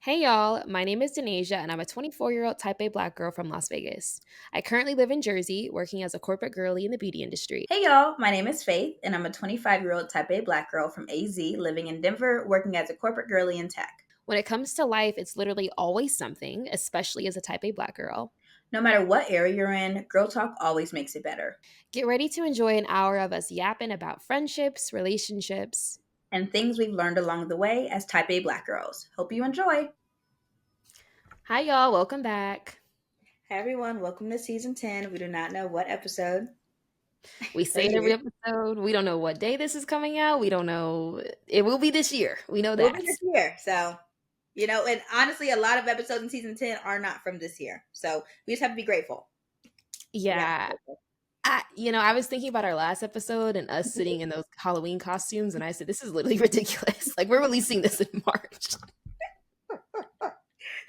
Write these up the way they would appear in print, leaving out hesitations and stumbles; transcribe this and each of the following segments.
Hey y'all, my name is Denasia and I'm a 24-year-old type A black girl from Las Vegas. I currently live in Jersey, working as a corporate girly in the beauty industry. Hey y'all, my name is Faith, and I'm a 25-year-old type A black girl from AZ living in Denver, working as a corporate girly in tech. When it comes to life, it's literally always something, especially as a type A black girl. No matter what area you're in, girl talk always makes it better. Get ready to enjoy an hour of us yapping about friendships, relationships. And things we've learned along the way as type A black girls. Hope you enjoy. Hi y'all, welcome back. Hey everyone, welcome to season 10. We do not know what episode We say or it every year. episode. We don't know what day this is coming out. We don't know. It will be this year. We know It will that. be this year. So, and honestly, a lot of episodes in season 10 are not from this year. So we just have to be grateful. We have to be Yeah, grateful. I was thinking about our last episode and us sitting in those Halloween costumes, and I said, "This is literally ridiculous. Like we're releasing this in March."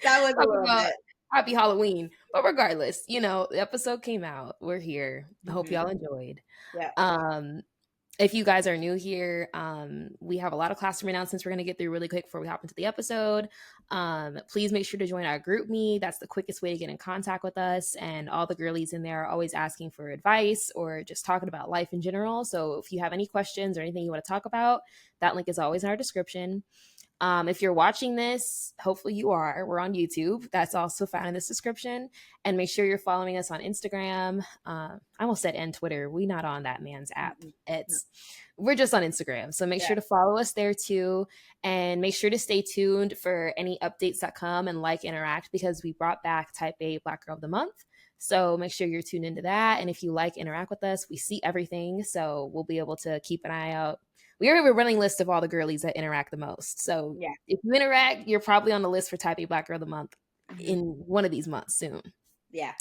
That was a Talk little about bit. happy Halloween, but regardless, the episode came out. We're here. I hope Hmm. y'all enjoyed. Yeah. Um, if you guys are new here, we have a lot of classroom announcements we're going to get through really quick before we hop into the episode. Please make sure to join our group me. That's the quickest way to get in contact with us. And all the girlies in there are always asking for advice or just talking about life in general. So if you have any questions or anything you want to talk about, that link is always in our description. If you're watching this, hopefully you are. We're on YouTube. That's also found in this description. And make sure you're following us on Instagram. I almost said and Twitter. We not on that man's app. Mhm. We're just on Instagram. So make Yeah. sure to follow us there too. And make sure to stay tuned for any updates that come and interact because we brought back Type A Black Girl of the Month. So make sure you're tuned into that. And if you interact with us, we see everything. So we'll be able to keep an eye out. We have a running list of all the girlies that interact the most. So Yeah. if you interact, you're probably on the list for Type A Black Girl of the Month Mhm. in one of these months soon. Yeah.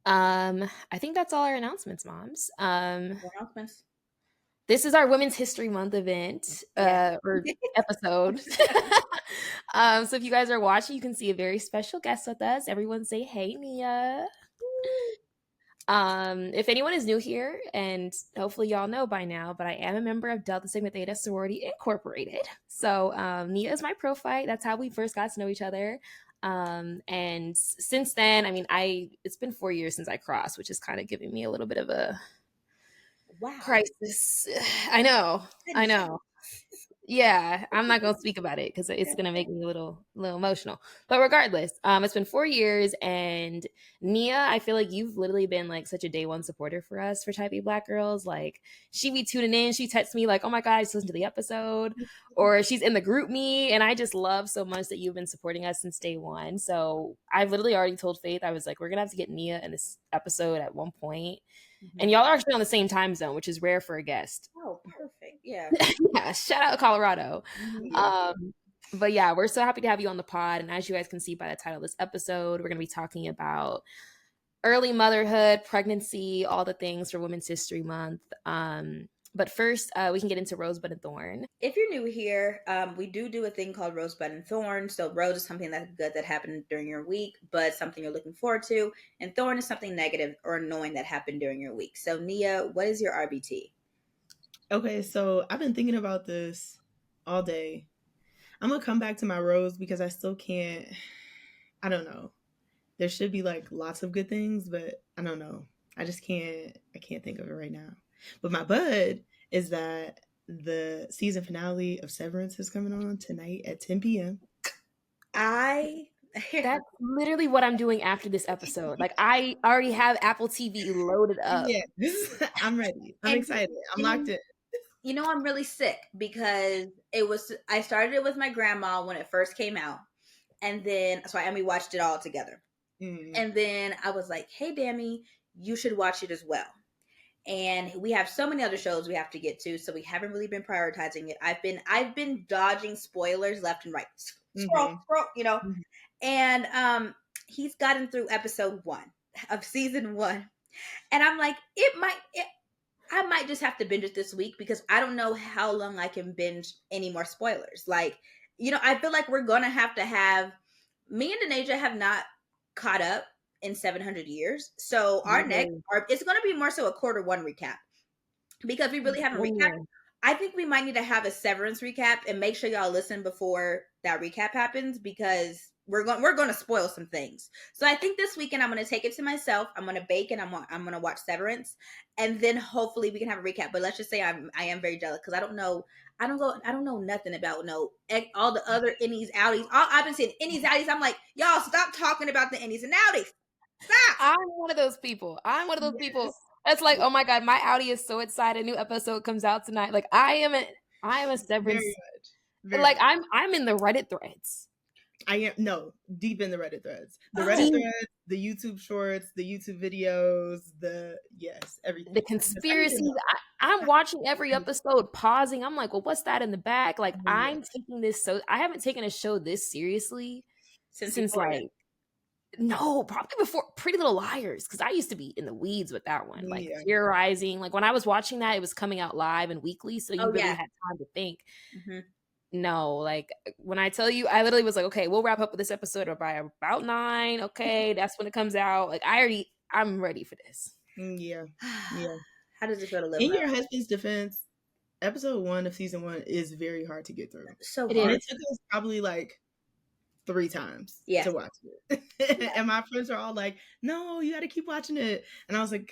I think that's all our announcements, moms. Announcements. This is our Women's History Month event Yeah. or episode. So if you guys are watching, you can see a very special guest with us. Everyone say hey, Nia. If anyone is new here, and hopefully y'all know by now, but I am a member of Delta Sigma Theta Sorority Incorporated. So Nia is my prophyte. That's how we first got to know each other. And since then, I mean, it's been 4 years since I crossed, which is kind of giving me a little bit of a Wow. crisis. I know, I Goodness. know. Yeah, I'm not gonna speak about it because it's gonna make me a little emotional. But regardless, it's been 4 years, and Nia, I feel like you've literally been like such a day one supporter for us for Type A Black Girls. Like she be tuning in, she texts me like, "Oh my god, I just listened to the episode," or she's in the group me, and I just love so much that you've been supporting us since day one. So I've literally already told Faith I was like, we're gonna have to get Nia in this episode at one point, and Mhm. y'all are actually on the same time zone, which is rare for a guest. Oh, perfect. Yeah. Yeah, shout out Colorado. Mhm. Um, but yeah, we're so happy to have you on the pod. And as you guys can see by the title of this episode, we're going to be talking about early motherhood, pregnancy, all the things for Women's History Month. But first, we can get into Rosebud and Thorn. If you're new here, we do a thing called Rosebud and Thorn. So rose is something that's good that happened during your week, but something you're looking forward to, and thorn is something negative or annoying that happened during your week. So Nia, what is your RBT? Okay, so I've been thinking about this all day. I'm gonna come back to my rose because I still can't. I don't know. There should be like lots of good things, but I don't know. I just can't. I can't think of it right now. But my bud is that the season finale of Severance is coming on tonight at 10 p.m. I That's literally what I'm doing after this episode. Like, I already have Apple TV loaded up. Yeah, I'm ready. I'm and, excited. I'm locked and in. I'm really sick because I started it with my grandma when it first came out, and then and we watched it all together. Mm. And then I was like, "Hey, Dammy, you should watch it as well." And we have so many other shows we have to get to, so we haven't really been prioritizing it. I've been dodging spoilers left and right. Scroll, Mm-hmm. scroll, Mm-hmm. And he's gotten through episode 1 of season 1, and I'm like, I might just have to binge it this week because I don't know how long I can binge any more spoilers. Like, I feel like we're gonna have me and Denasia have not caught up in 700 years. So Literally. it's gonna be more so a quarter one recap because we really haven't recapped. Oh, I think we might need to have a severance recap and make sure y'all listen before that recap happens, because we're going to spoil some things. So I think this weekend I'm going to take it to myself. I'm going to bake, and I'm going to watch Severance, and then hopefully we can have a recap. But let's just say I am very jealous, because I don't know nothing about all the other innies outies. I've been seeing innies outies. I'm like, y'all stop talking about the innies and outies. Stop. I'm one of those people. I'm one of those people that's like, oh my god, my Audi is so excited. New episode comes out tonight. Like I am a Severance. Very much. Very Like much. I'm in the Reddit threads. I am deep in the Reddit threads. The Oh. Reddit threads, the YouTube shorts, the YouTube videos, everything. The conspiracies. I'm watching every episode, pausing. I'm like, well, what's that in the back? Like, I'm taking this I haven't taken a show this seriously since like, no, probably before Pretty Little Liars, because I used to be in the weeds with that one, like theorizing. Like when I was watching that, it was coming out live and weekly, so you really had time to think. Mm-hmm. No, like when I tell you, I literally was like, okay, we'll wrap up with this episode by about 9. Okay, that's when it comes out. Like I'm ready for this. Yeah. How does it feel to live? In your husband's defense, episode 1 of season 1 is very hard to get through. So hard. And it took us probably like 3 times to watch it. And my friends are all like, no, you got to keep watching it. And I was like,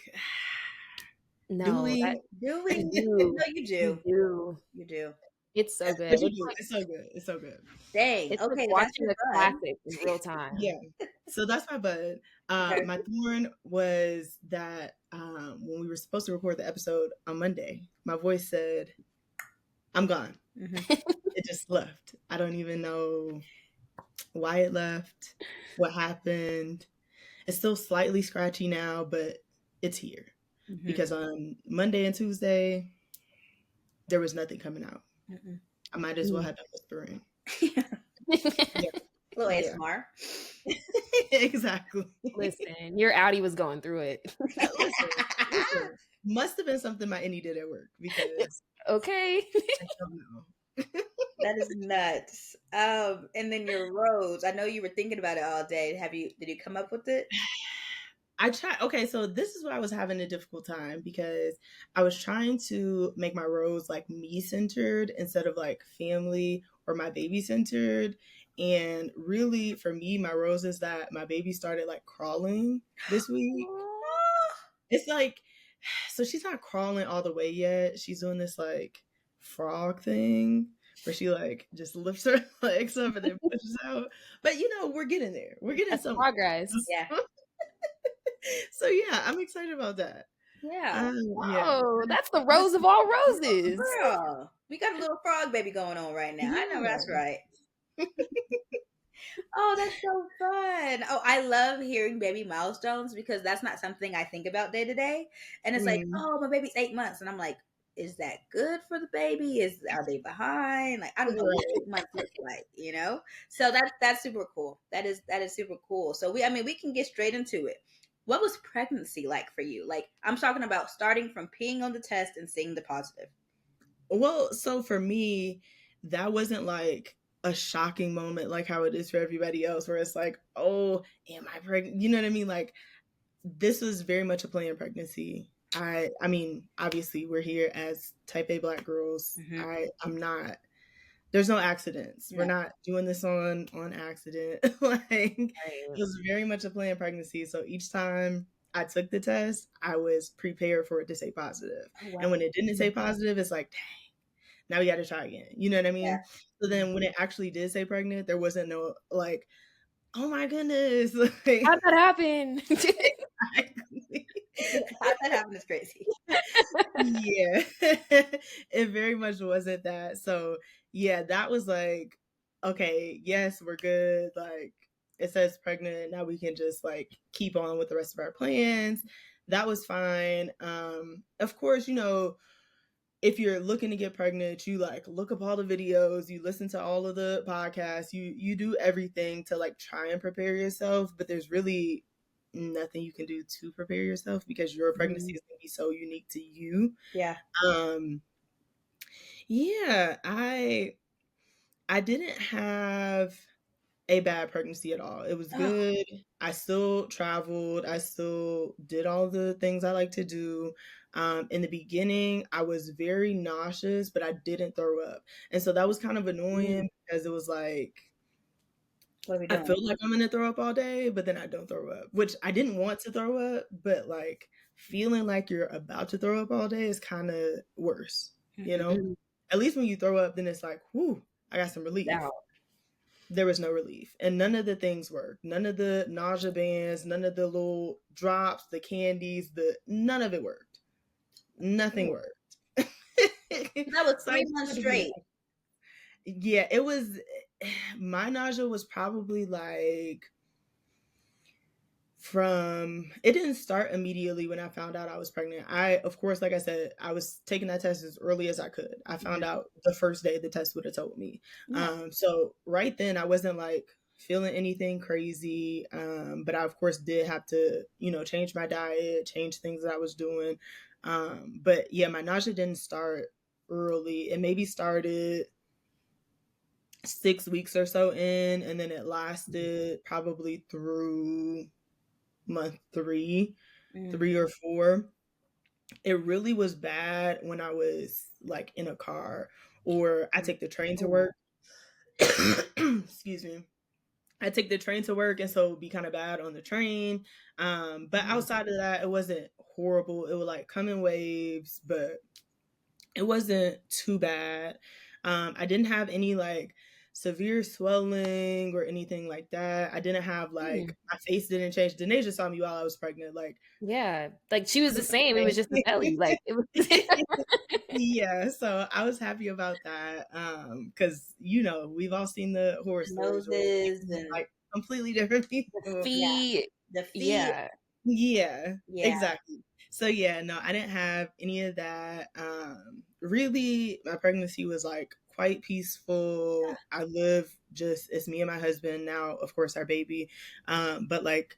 no, do we? No, you do. You do. It's so good. It's so good. It's so good. Dang. It's okay, like watching a classic in real time. Yeah. So that's my bud. My thorn was that when we were supposed to record the episode on Monday, my voice said, I'm gone. Mm-hmm. It just left. I don't even know why it left, what happened. It's still slightly scratchy now, but it's here. Mm-hmm. Because on Monday and Tuesday, there was nothing coming out. Mm-mm. I might as well have done whispering. Little ASMR. Exactly. Listen, your Audi was going through it. Listen. Must have been something my Innie did at work, because okay. I don't know. That is nuts. And then your rose. I know you were thinking about it all day. Did you come up with it? I tried. Okay, so this is where I was having a difficult time, because I was trying to make my rose like me centered instead of like family or my baby centered. And really, for me, my rose is that my baby started like crawling this week. It's like, so she's not crawling all the way yet. She's doing this like frog thing where she like just lifts her legs up and then pushes out. But we're getting there. We're getting some progress. Yeah. So yeah, I'm excited about that. Yeah. Oh, that's the rose of all roses. Girl, we got a little frog baby going on right now. Yeah. I know that's right. Oh, that's so fun. Oh, I love hearing baby milestones, because that's not something I think about day to day. And it's like, oh, my baby's 8 months. And I'm like, is that good for the baby? Are they behind? Like, I don't know what 8 months looks like, So that's super cool. That is super cool. So we can get straight into it. What was pregnancy like for you? Like, I'm talking about starting from peeing on the test and seeing the positive. Well, so for me, that wasn't like a shocking moment like how it is for everybody else, where it's like, oh, am I pregnant? You know what I mean? Like, this was very much a planned pregnancy. I mean, obviously we're here as type A Black girls. Mm-hmm. I'm not, there's no accidents. Yeah. We're not doing this on accident. It was very much a planned pregnancy. So each time I took the test, I was prepared for it to say positive. Oh, wow. And when it didn't say positive, it's like, dang, now we got to try again. You know what I mean? Yeah. So then when it actually did say pregnant, there wasn't no like, oh my goodness. Like, how'd that happen? Exactly. How'd that happen is crazy. Yeah. It very much wasn't that. So yeah, that was like, okay, yes, we're good. Like, it says pregnant. Now we can just like keep on with the rest of our plans. That was fine. Of course, if you're looking to get pregnant, you like look up all the videos, you listen to all of the podcasts, you do everything to like try and prepare yourself, but there's really nothing you can do to prepare yourself, because your pregnancy is going to be so unique to you. Yeah. Yeah, I didn't have a bad pregnancy at all. It was good. I still traveled. I still did all the things I like to do. In the beginning, I was very nauseous, but I didn't throw up. And so that was kind of Mm. annoying because it was like, What are we I doing? feel like I'm gonna throw up all day, but then I don't throw up, which I didn't want to throw up, but like feeling like you're about to throw up all day is kind of worse, you know? Mhm. At least when you throw up, then it's like, whew, I got some relief. Out. There was no relief. And none of the things worked. None of the nausea bands, none of the little drops, the candies, none of it worked. Nothing Ooh. worked. That was So I 3 months tried to be straight. yeah, it was my nausea was probably like from it didn't start immediately when I found out I was pregnant. I of course, like I said, I was taking that test as early as I could. I found Mhm. out the first day the test would have told me. Yeah. So right then I wasn't like feeling anything crazy. But I of course did have to, change my diet, change things that I was doing. But yeah, my nausea didn't start early. It maybe started 6 weeks or so in, and then it lasted probably through month Mm. 3 or 4. It really was bad when I was like in a car or I take the train to Ooh. work. Excuse me. I take the train to work, and so it would be kind of bad on the train. But Mm. outside of that, it wasn't horrible. It would like come in waves, but it wasn't too bad. I didn't have any like severe swelling or anything like that. I didn't have Mm. like my face didn't change. Denasia saw me while I was pregnant. Like Yeah, like she was I the looked same. It was just the the belly. Like it was. same. Yeah, so I was happy about that. Because we've all seen the horror stories where Noses people look and like completely different The people. yeah, feet. the feet. Yeah. Yeah, Yeah. exactly. So yeah, no, I didn't have any of that. Really, my pregnancy was like quite peaceful. I live just it's me and my husband now, of course, our baby. But like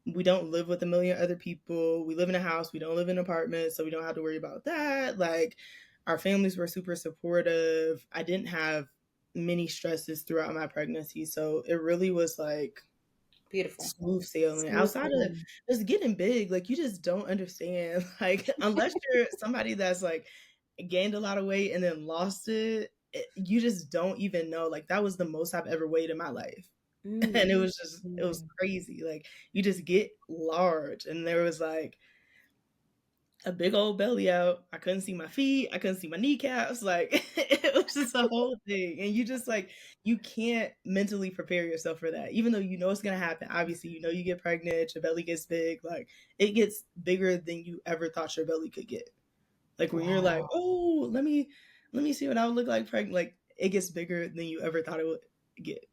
we don't live with a million other people. We live in a house. We don't live in an apartment, so we don't have to worry about that. Like our families were super supportive. I didn't have many stresses throughout my pregnancy, so it really was like Beautiful. smooth sailing. Smooth Outside of sailing. just getting big, like you just don't understand. Like unless you're somebody that's like gained a lot of weight and then lost you just don't even know. Like that was the most I've ever weighed in my life. And Mm. it was Mm. crazy. Like you just get large. And there was like a big old belly out. I couldn't see my feet. I couldn't see my kneecaps. Like it was just a whole thing. And you just like you can't mentally prepare yourself for that. Even though you know it's gonna happen. Obviously, you get pregnant, your belly gets big, like it gets bigger than you ever thought your belly could get. Like when you're like, Wow. oh, let me see what I would look like pregnant. Like it gets bigger than you ever thought it would get.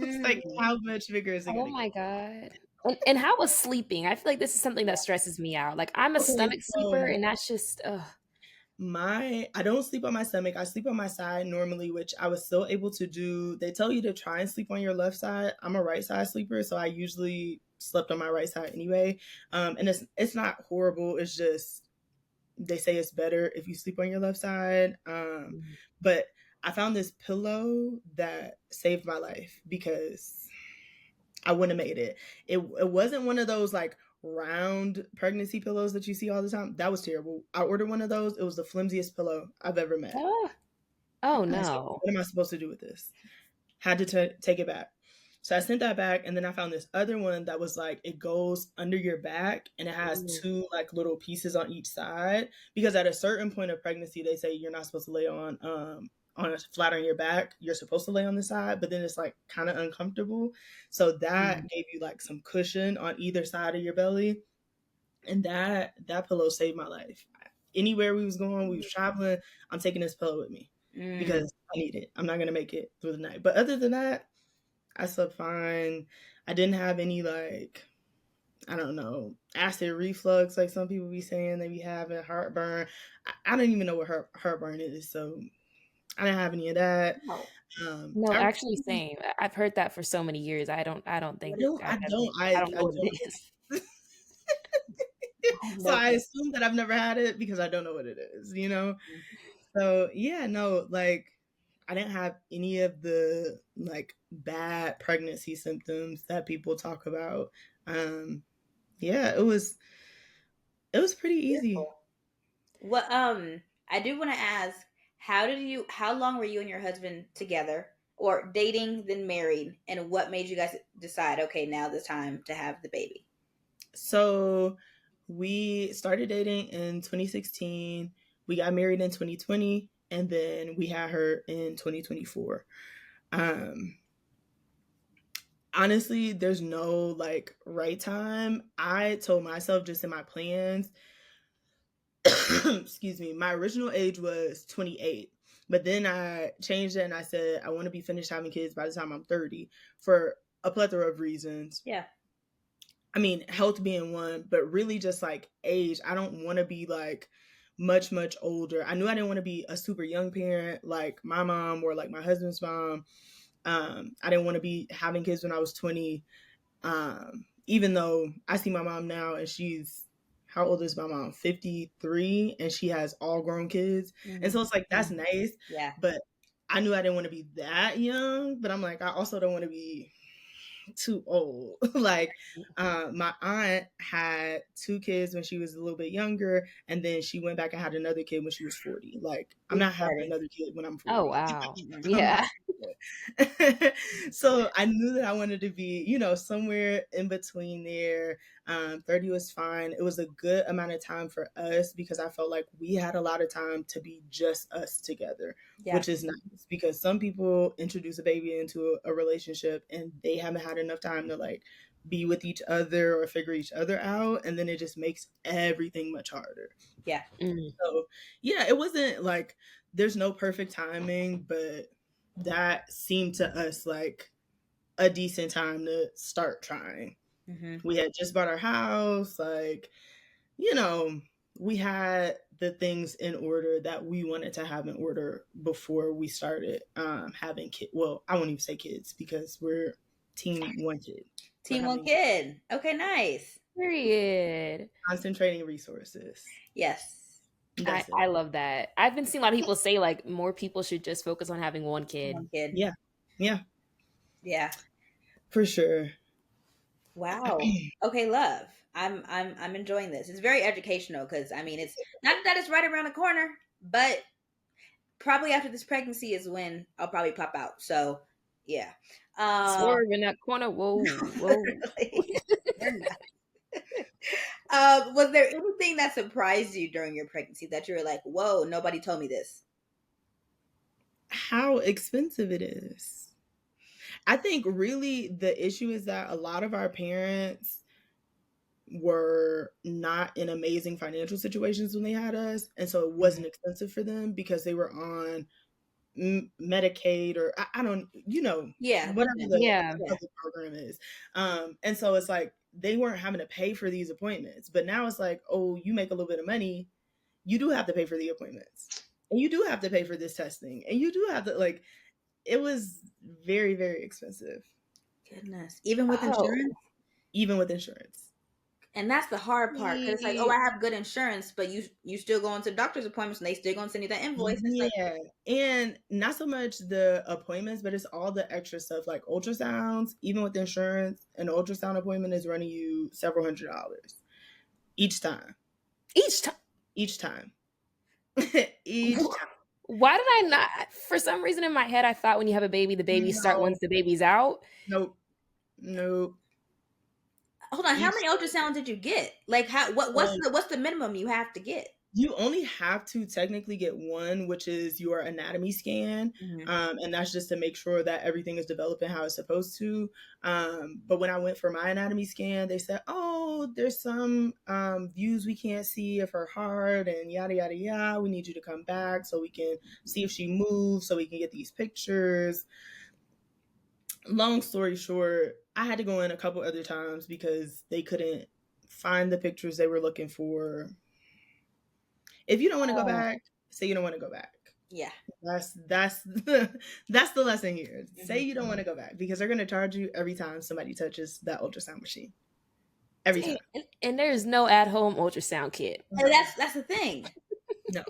It's like Mm. how much bigger is it Oh gonna my get? god. And how was sleeping? I feel like this is something that stresses me out. Like I'm a Okay, stomach sleeper, so and that's just ugh. I don't sleep on my stomach. I sleep on my side normally, which I was still able to do. They tell you to try and sleep on your left side. I'm a right side sleeper, so I usually slept on my right side anyway. And it's not horrible. It's just they say it's better if you sleep on your left side. But I found this pillow that saved my life because I wouldn't have made it. It wasn't one of those like round pregnancy pillows that you see all the time. That was terrible. I ordered one of those. It was the flimsiest pillow I've ever met. Oh, oh I said, no. what am I supposed to do with this? Had to take it back. So I sent that back, and then I found this other one that was like it goes under your back, and it has Ooh. two like little pieces on each side. Because at a certain point of pregnancy, they say you're not supposed to lay on flat on your back. You're supposed to lay on the side, but then it's like kind of uncomfortable. So that Mm. gave you like some cushion on either side of your belly, and that pillow saved my life. Anywhere we was going, we was traveling. I'm taking this pillow with me Mm. because I need it. I'm not gonna make it through the night. But other than that, I slept fine. I didn't have any like I don't know acid reflux like some people be saying they be having heartburn. I don't even know what heartburn is, so I didn't have any of that. No. No, I actually same. I've heard that for so many years. I don't I think don't I I have don't I don't I know what it don't. is. I have So no I clue. assume that I've never had it because I don't know what it is. So yeah, no, like I didn't have any of the like bad pregnancy symptoms that people talk about. Um, yeah, It was pretty easy. Beautiful. What I do want to ask, how long were you and your husband together, or dating then married, and what made you guys decide, okay, now the time to have the baby? So we started dating in 2016. We got married in 2020, and then we had her in 2024. Um, Honestly, there's no like right time. I told myself just in my plans, excuse me, my original age was 28. But then I changed it and I said I want to be finished having kids by the time I'm 30 for a plethora of reasons. Yeah. I mean, health being one, but really just like age. I don't want to be like much older. I knew I didn't want to be a super young parent like my mom or like my husband's mom. I didn't want to be having kids when I was 20. Even though I see my mom now and she's, how old is my mom? 53, and she has all grown kids. And so it's like, that's nice. Yeah. But I knew I didn't want to be that young, but I'm like, I also don't want to be too old. Like, my aunt had 2 kids when she was a little bit younger, and then she went back and had another kid when she was 40. Like, I'm not having another kid when I'm 40. Oh, wow. I'm Yeah. so I knew that I wanted to be, somewhere in between there. 30 was fine. It was a good amount of time for us because I felt like we had a lot of time to be just us together, Yeah. which is nice because some people introduce a baby into a relationship and they haven't had enough time to like be with each other or figure each other out. And then it just makes everything much harder. Yeah. So yeah, it wasn't like there's no perfect timing, but that seemed to us like a decent time to start trying. We had just bought our house, like, we had the things in order that we wanted to have in order before we started having kids. Well, I won't even say kids because we're team one kid. Team one kid. Okay, nice. Period. Concentrating resources. Yes. I love that. I've been seeing a lot of people say like more people should just focus on having one kid. One kid. Yeah. Yeah. Yeah. For sure. Wow. Okay, love. I'm enjoying this. It's very educational because I mean it's not that it's right around the corner, but probably after this pregnancy is when I'll probably pop out. So yeah. Swerve in that corner. Whoa. Was there anything that surprised you during your pregnancy that you were like, whoa, nobody told me this? How expensive it is. I think really the issue is that a lot of our parents were not in amazing financial situations when they had us. And so it wasn't expensive for them because they were on Medicaid or I don't, whatever the program is. And so it's like they weren't having to pay for these appointments. But now it's like, oh, you make a little bit of money. You do have to pay for the appointments. And you do have to pay for this testing. And you do have to, like, it was very, very expensive. Goodness. Even with insurance? Even with insurance. And that's the hard part. Because it's like, oh, I have good insurance, but you still going to doctor's appointments and they still going to send you that invoice. Yeah. And not so much the appointments, but it's all the extra stuff like ultrasounds. Even with insurance, an ultrasound appointment is running you several $100s each time. Each time. Each time. Each time. Why did I not? For some reason in my head, I thought when you have a baby, the babies start once the baby's out. Nope. Hold on, how many ultrasounds did you get? Like, what's the minimum you have to get? You only have to technically get one, which is your anatomy scan, and that's just to make sure that everything is developing how it's supposed to. But when I went for my anatomy scan, they said, "Oh, there's some views we can't see of her heart, and yada yada yada. We need you to come back so we can see if she moves, so we can get these pictures." Long story short, I had to go in a couple other times because they couldn't find the pictures they were looking for. If you don't want to go back, say you don't want to go back. Yeah. That's the lesson here. Say you don't want to go back because they're going to charge you every time somebody touches that ultrasound machine. Every time. And there's no at-home ultrasound kit. And that's the thing. No.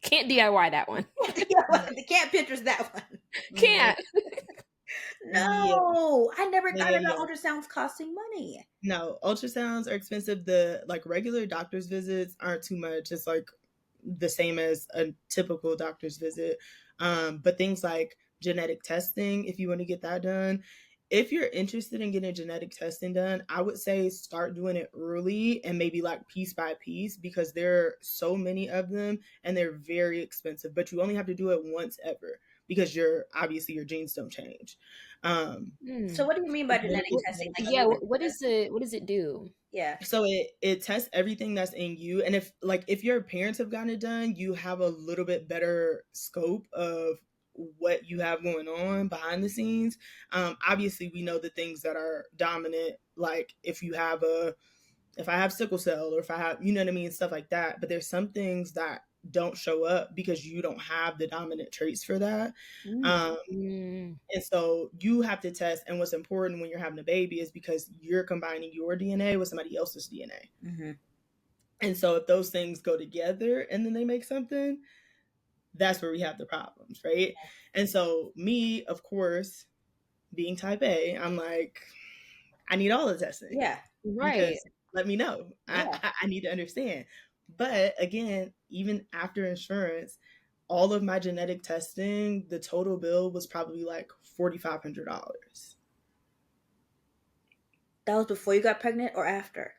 Can't DIY that one. They can't Pinterest that one. Can't. Yeah, No, I never yeah, thought yeah, about yeah. ultrasounds costing money. No, ultrasounds are expensive. The like regular doctor's visits aren't too much. It's like the same as a typical doctor's visit. But things like genetic testing, if you want to get that done, if you're interested in getting genetic testing done, I would say start doing it early and maybe like piece by piece because there are so many of them and they're very expensive. But you only have to do it once ever because you're obviously your genes don't change. Um, So what do you mean by genetic testing? Like Yeah, you what does it do? yeah. so it tests everything that's in you, and if your parents have gotten it done, you have a little bit better scope of what you have going on behind the scenes. Obviously we know the things that are dominant, like if I have sickle cell or if I have, you know what I mean, stuff like that. But there's some things that don't show up because you don't have the dominant traits for that. Mm. um Mm, and so you have to test. And what's important when you're having a baby is because you're combining your DNA with somebody else's DNA. Mm-hmm. And so if those things go together and then they make something, that's where we have the problems, right? And so me, of course, being type A, I'm like, I need all the testing Yeah. right. because let me know. Yeah. I need to understand. But again, even after insurance, all of my genetic testing, the total bill was probably like $4,500. That was before you got pregnant or after?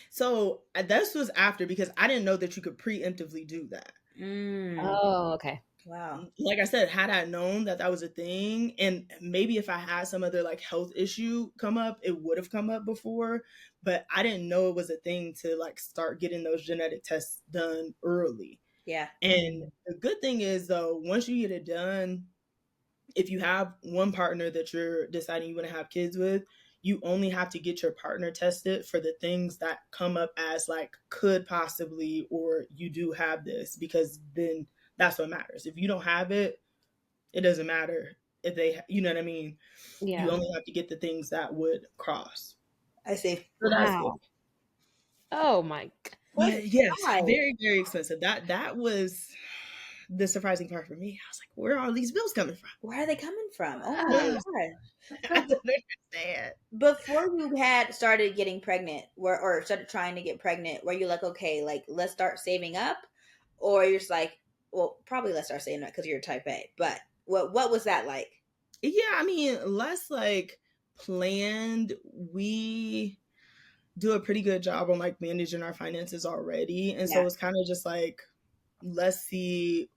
So this was after because I didn't know that you could preemptively do that. Mm. Oh, okay. Wow. Like I said, had I known that that was a thing, and maybe if I had some other like health issue come up, it would have come up before. But I didn't know it was a thing to like start getting those genetic tests done early. Yeah. And the good thing is though, once you get it done, if you have one partner that you're deciding you want to have kids with, you only have to get your partner tested for the things that come up as like could possibly or you do have this, because then that's what matters. If you don't have it, it doesn't matter if they, you know what I mean? You Yeah. only have to get the things that would cross. I see. So that's good. Wow. Oh my. But yes, Why? very, very expensive. That was the surprising part for me. I was like, where are all these bills coming from? Where are they coming from? Oh my Ah, god. I So don't understand. before you had started getting pregnant, or started trying to get pregnant, were you like, okay, like let's start saving up, or you're just like, well, probably let's start saving up because you're type A. But what was that like? Yeah, I mean, less like planned. We do a pretty good job on like managing our finances already. And Yeah, so it's kind of just like, let's see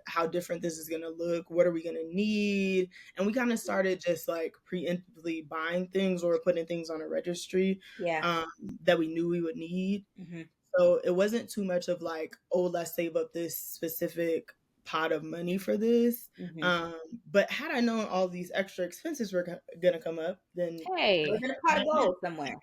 how different this is gonna look. What are we gonna need? And we kind of started just like preemptively buying things or putting things on a registry yeah. um, that we knew we would need. Hmm. So it wasn't too much of like, oh, let's save up this specific pot of money for this. Hmm. Um, but had I known all these extra expenses were gonna come up, then It was hey. in a pot of gold somewhere.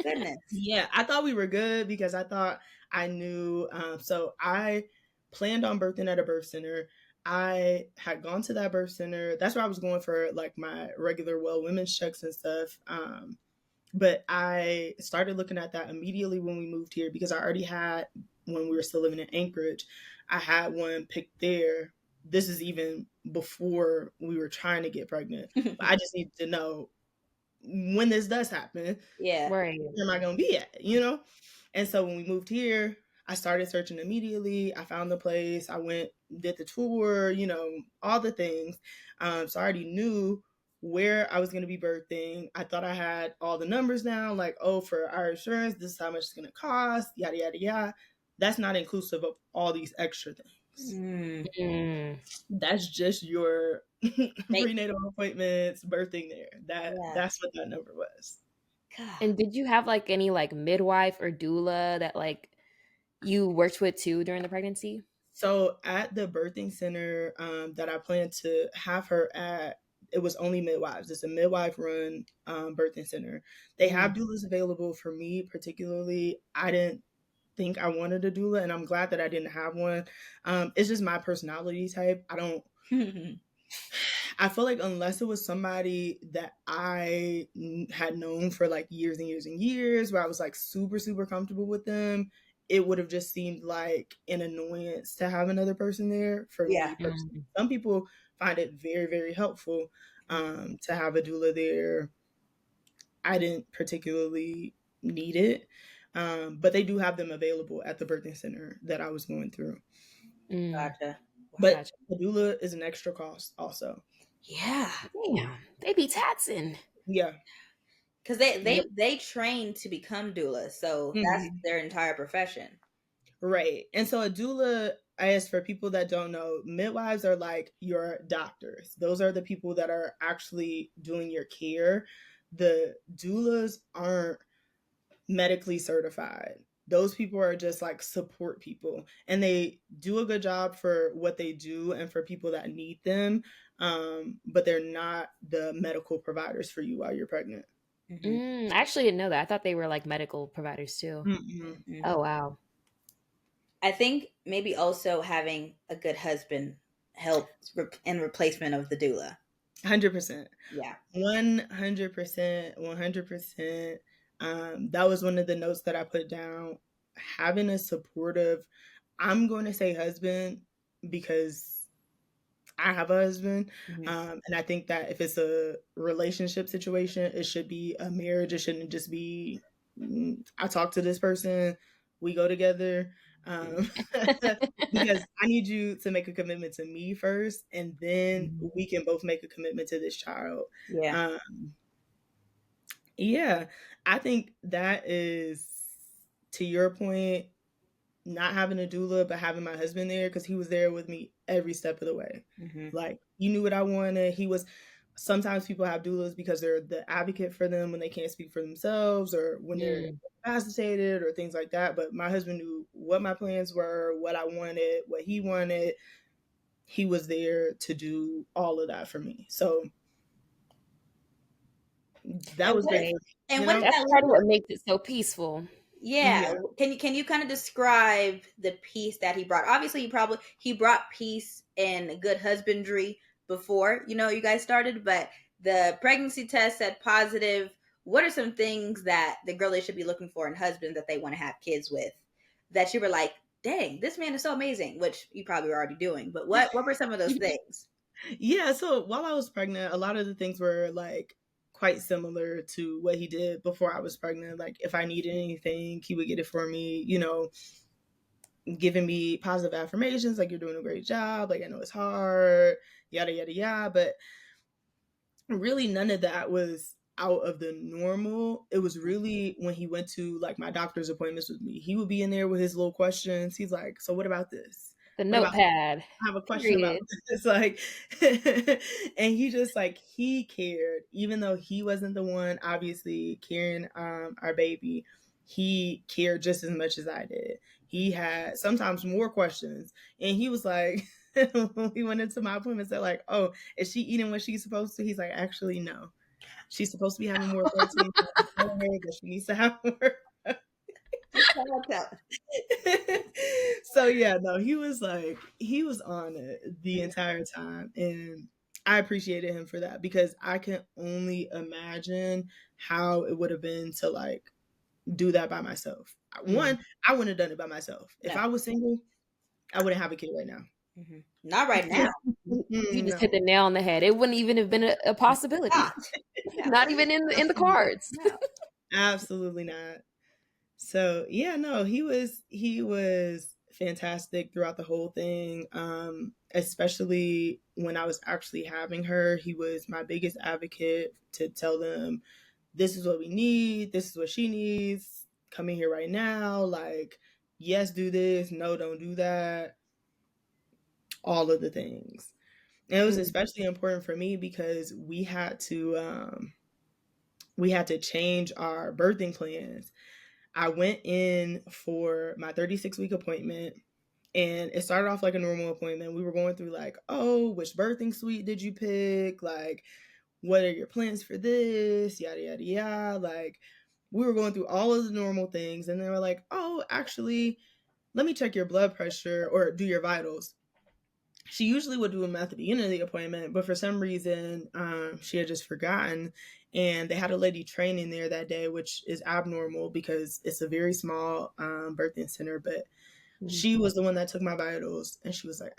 Goodness. yeah, I thought we were good because I thought I knew. So I planned on birthing at a birth center. I had gone to that birth center. That's where I was going for like my regular well women's checks and stuff. But I started looking at that immediately when we moved here because I already had, when we were still living in Anchorage, I had one picked there. This is even before we were trying to get pregnant. But I just need to know when this does happen, Yeah. Right. where am I going to be at, you know? And so when we moved here, I started searching immediately. I found the place. I went, did the tour, all the things. So I already knew where I was going to be birthing. I thought I had all the numbers down, like, oh, for our insurance, this is how much it's going to cost, yada, yada, yada. That's not inclusive of all these extra things. Mm. Mm. That's just your Make prenatal appointments, birthing there. yeah. That's what that number was. God. And did you have like any like midwife or doula that like you worked with too during the pregnancy? So at the birthing center that I plan to have her at, it was only midwives. It's a midwife run birthing center. They have Mm. doulas available. For me particularly, I didn't think I wanted a doula, and I'm glad that I didn't have one. It's just my personality type. I feel like unless it was somebody that I had known for like years and years and years, where I was like super, super comfortable with them, it would have just seemed like an annoyance to have another person there for Yeah. me personally. Mm. Some people find it very, very helpful. to have a doula there. I didn't particularly need it, but they do have them available at the birthing center that I was going through. Mm, Gotcha. But gotcha. the doula is an extra cost also. Yeah, Damn, they be taxing. Yeah. because they Yep. they train to become doulas, so that's Mhm. their entire profession. Right. And so a doula, as for people that don't know, midwives are like your doctors. Those are the people that are actually doing your care. The doulas aren't medically certified. Those people are just like support people, and they do a good job for what they do and for people that need them. But they're not the medical providers for you while you're pregnant. Hmm. I actually didn't know that. I thought they were like medical providers too. Mm-mm. Oh wow. I think maybe also having a good husband helps in replacement of the doula. 100%. Yeah. 100%. 100%. That was one of the notes that I put down. Having a supportive, I'm going to say husband because I have a husband. Hmm. And I think that if it's a relationship situation, it should be a marriage. It shouldn't just be, I talk to this person, we go together. Um, because I need you to make a commitment to me first, and then we can both make a commitment to this child. Yeah. Um, yeah, I think that is, to your point, not having a doula, but having my husband there because he was there with me every step of the way. Hmm. Like, he knew what I wanted. He was, sometimes people have doulas because they're the advocate for them when they can't speak for themselves or when they're Mm. incapacitated or things like that. But my husband knew what my plans were, what I wanted, what he wanted. He was there to do all of that for me. So that And was what great. is, and You what does know, That's that look part of what like? makes it so peaceful. Yeah. yeah. Can you kind of describe the peace that he brought? Obviously, he brought peace and good husbandry before you guys started, but the pregnancy test said positive. What are some things that the girl they should be looking for in husband that they want to have kids with? That you were like, dang, this man is so amazing, which you probably were already doing. But what were some of those things? Yeah, so while I was pregnant, a lot of the things were like quite similar to what he did before I was pregnant. Like, if I needed anything, he would get it for me, giving me positive affirmations like, you're doing a great job, like, I know it's hard, yada yada yada. But really none of that was out of the normal. It was really when he went to like my doctor's appointments with me. He would be in there with his little questions. He's like, "So what about this? The What about notepad. I have a question about Period. this." Like, and he just like, he cared, even though he wasn't the one obviously carrying our baby. He cared just as much as I did. He had sometimes more questions, and he was like, when we went into my appointment, said like, "Oh, is she eating what she's supposed to?" He's like, "Actually, no. She's supposed to be having more protein. Tell her that she needs to have more." Just tell. So yeah, no, he was like, he was on it the entire time, and I appreciated him for that because I can only imagine how it would have been to like do that by myself. Mm. One, I wouldn't have done it by myself. If No. I was single, I wouldn't have a kid right now. Hmm. Not right now. You just hit No, the nail on the head. It wouldn't even have been a possibility. Not. No. Not even in the absolutely, cards. No. absolutely not. So yeah, no, he was fantastic throughout the whole thing. Especially when I was actually having her, he was my biggest advocate to tell them, this is what we need, this is what she needs. Come in here right now. Like, yes, do this, no, don't do that. All of the things. And it was Mm. especially important for me because we had to change our birthing plans. I went in for my 36-week appointment, and it started off like a normal appointment. We were going through like, "Oh, which birthing suite did you pick? Like, what are your plans for this? Yada yada yada." Like, we were going through all of the normal things, and they were like, "Oh, actually, let me check your blood pressure or do your vitals." She usually would do them at the beginning of the appointment, but for some reason, she had just forgotten. And they had a lady training there that day, which is abnormal because it's a very small birthing center. But Mm. she was the one that took my vitals, and she was like,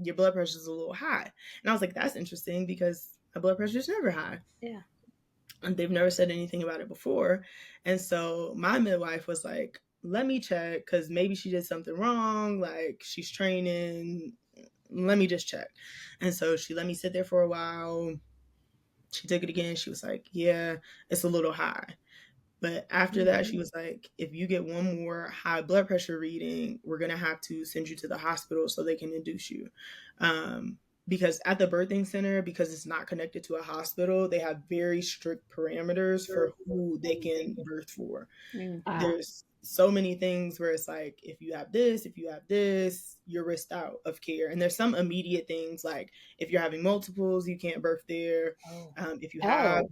your blood pressure is a little high. And I was like, that's interesting because my blood pressure is never high. Yeah. And they've never said anything about it before. And so my midwife was like, let me check because maybe she did something wrong. Like she's training. Let me just check. And so she let me sit there for a while. She took it again. She was like, yeah, it's a little high. But after that, she was like, if you get one more high blood pressure reading, we're going to have to send you to the hospital so they can induce you. Because at the birthing center, because it's not connected to a hospital, they have very strict parameters for who they can birth for. There's so many things where it's like, if you have this, you're risked out of care. And there's some immediate things like if you're having multiples, you can't birth there. If you have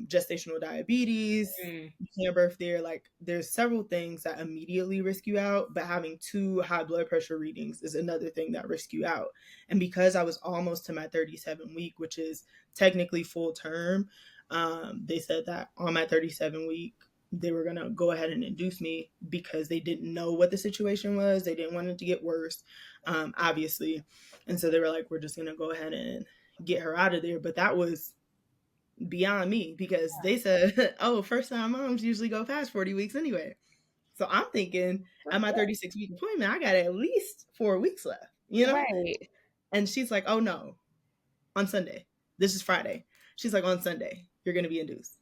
gestational diabetes, you can't birth there. Like there's several things that immediately risk you out, but having 2 high blood pressure readings is another thing that risks you out. And because I was almost to my 37 week, which is technically full term, they said that on my 37 week, they were going to go ahead and induce me because they didn't know what the situation was. They didn't want it to get worse, obviously. And so they were like, we're just going to go ahead and get her out of there. But that was beyond me because they said, oh, first time moms usually go past 40 weeks anyway. So I'm thinking at my 36 week appointment, I got at least 4 weeks left, you know? Right. And she's like, oh no, on Sunday. This is Friday. She's like, on Sunday, you're going to be induced.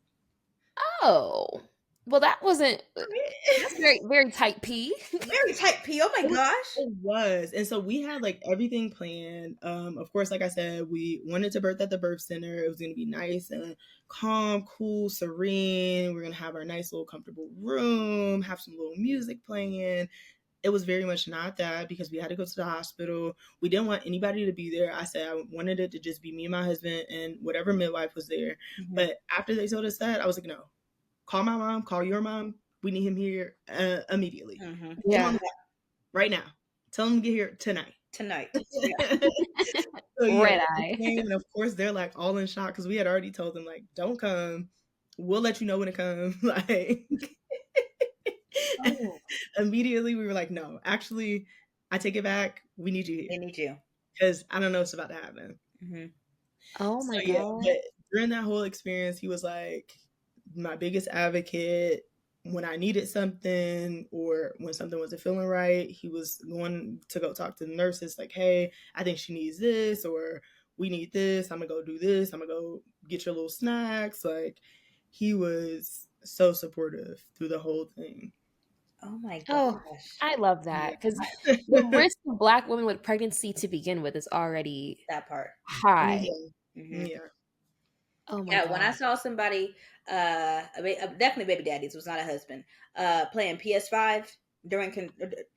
Oh. Well, that wasn't. That's very, very tight P. Very tight P. Oh my gosh. It was. And so we had like everything planned. Of course, like I said, we wanted to birth at the birth center. It was going to be nice and calm, cool, serene. We're going to have our nice little comfortable room, have some little music playing. It was very much not that because we had to go to the hospital. We didn't want anybody to be there. I said I wanted it to just be me and my husband and whatever midwife was there. But after they told us that, I was like, no, call my mom, call your mom. We need him here immediately. Yeah. Right now. Tell him to get here tonight. So yeah, Red eye. and of course they're like all in shock because we had already told them like, don't come. We'll let you know when to come. Like immediately we were like, no, actually, I take it back. We need you They here need you. because I don't know what's about to happen. Oh my So yeah, God. but during that whole experience, he was like my biggest advocate. When I needed something or when something wasn't feeling right, he was going to go talk to the nurses like, hey, I think she needs this or we need this. I'm going to go do this. I'm going to go get your little snacks. Like he was so supportive through the whole thing. Oh my gosh. Oh, I love that because the risk of Black women with pregnancy to begin with is already that part high. Yeah. Oh my Yeah, God. when I saw somebody, definitely baby daddies, was not a husband, playing PS5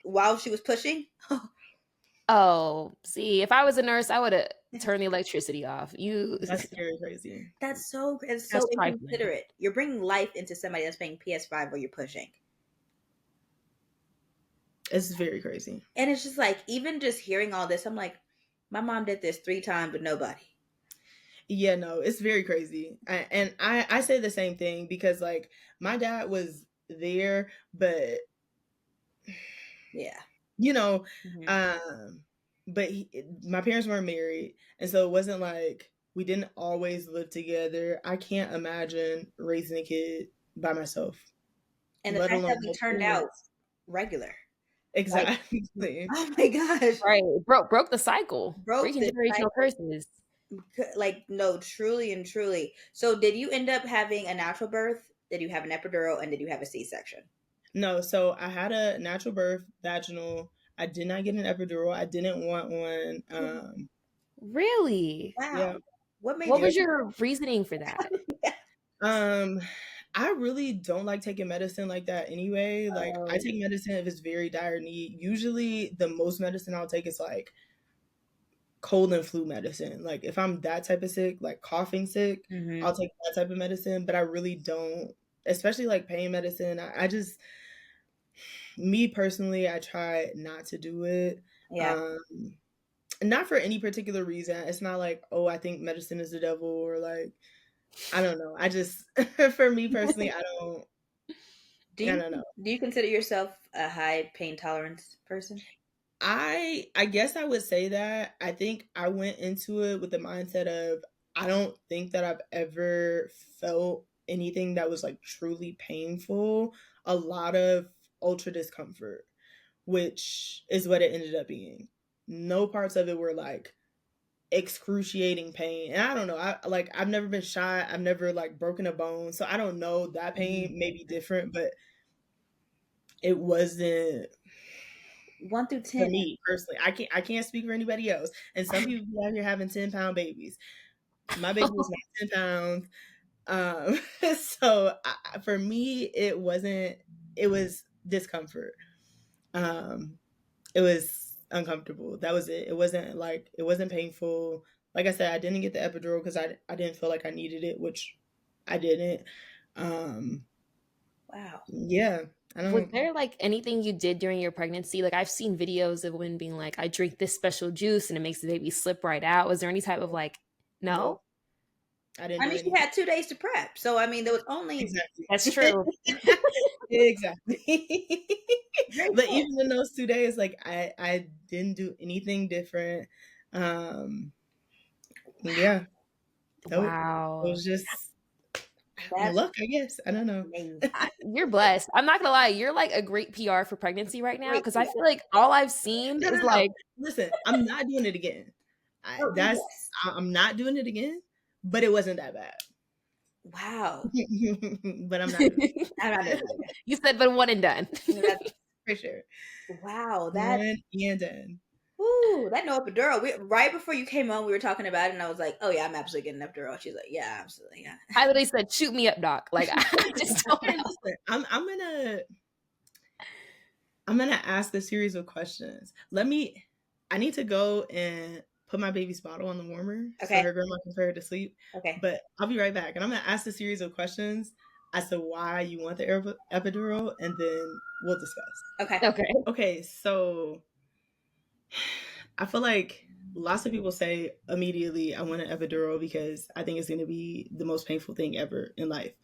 while she was pushing. Oh, see, if I was a nurse, I would have turned the electricity off. That's very crazy. That's so That's trifling. inconsiderate. You're bringing life into somebody that's playing PS5 while you're pushing. It's very crazy. And it's just like, even just hearing all this, I'm like, my mom did this 3 times with nobody. Yeah, no, it's very crazy. I say the same thing because like my dad was there, but yeah, you know, but my parents weren't married, and so it wasn't like we didn't always live together. I can't imagine raising a kid by myself, and the let fact alone that we turned out regular. exactly. Like, oh my gosh, Right. Broke the cycle. broke Breaking the generational curses. like no, truly and truly. So did you end up having a natural birth? Did you have an epidural and did you have a C-section? No, so I had a natural birth, vaginal. I did not get an epidural. I didn't want one. Really? Wow. Yeah. What made What you was your reasoning for that? I really don't like taking medicine like that anyway. Like I take medicine if it's very dire need. Usually the most medicine I'll take is like cold and flu medicine. Like if I'm that type of sick, like coughing sick, I'll take that type of medicine, but I really don't, especially like pain medicine. I just, me personally, I try not to do it. Yeah. Not for any particular reason. It's not like, oh, I think medicine is the devil or like, I don't know. I just, for me personally, I don't know. Do you consider yourself a high pain tolerance person? I guess I would say that. I think I went into it with the mindset of I don't think that I've ever felt anything that was like truly painful. A lot of ultra discomfort, which is what it ended up being. No parts of it were like excruciating pain. And I don't know. I've never been shot. I've never like broken a bone. So I don't know, that pain may be different, but it wasn't 1 through 10. for me personally. I can't speak for anybody else. And some people be out here having 10-pound babies. My baby was not 10 pounds. So for me, it wasn't, it was discomfort. It was uncomfortable. That was it. It wasn't like, it wasn't painful. Like I said, I didn't get the epidural because I didn't feel like I needed it, which I didn't. Wow. Yeah. I Was don't. there like anything you did during your pregnancy? Like I've seen videos of women being like, I drink this special juice and it makes the baby slip right out. Was there any type of like, no? No, I didn't I do mean, she anything. had 2 days to prep. So, I mean, there was only Exactly. That's true. Exactly. very But short. even in those 2 days, like I didn't do anything different. Yeah, that Wow. was just That's luck, I guess. I don't know. amazing. You're blessed. I'm not gonna lie, you're like a great PR for pregnancy right now Great. because I feel like all I've seen No, no, is no. like, Listen, I'm not doing it again. Oh, yes. I'm not doing it again. But it wasn't that bad. Wow. But I'm not doing it I'm not doing that. you said, but one and done. for sure. Wow. That, One and done. whoo, that no epidural. Right before you came on, we were talking about it, and I was like, oh, yeah, I'm absolutely getting an epidural. She's like, yeah, absolutely. Yeah. I literally said, shoot me up, doc. Like I just don't Okay, know. listen, I'm gonna ask a series of questions. I need to go and put my baby's bottle on the warmer so Okay. her grandma can put her to sleep. Okay. But I'll be right back, and I'm gonna ask a series of questions as to why you want the epidural, and then we'll discuss. Okay. Okay. Okay, so I feel like lots of people say immediately, I want an epidural because I think it's gonna be the most painful thing ever in life.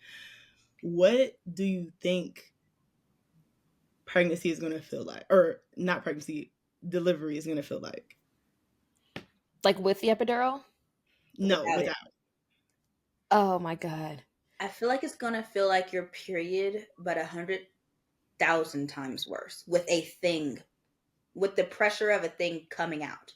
What do you think pregnancy is going to feel like, or not pregnancy, delivery is going to feel like? Like with the epidural? No, Without it. without. Oh my God. I feel like it's gonna feel like your period, but 100,000 times worse with a thing, with the pressure of a thing coming out.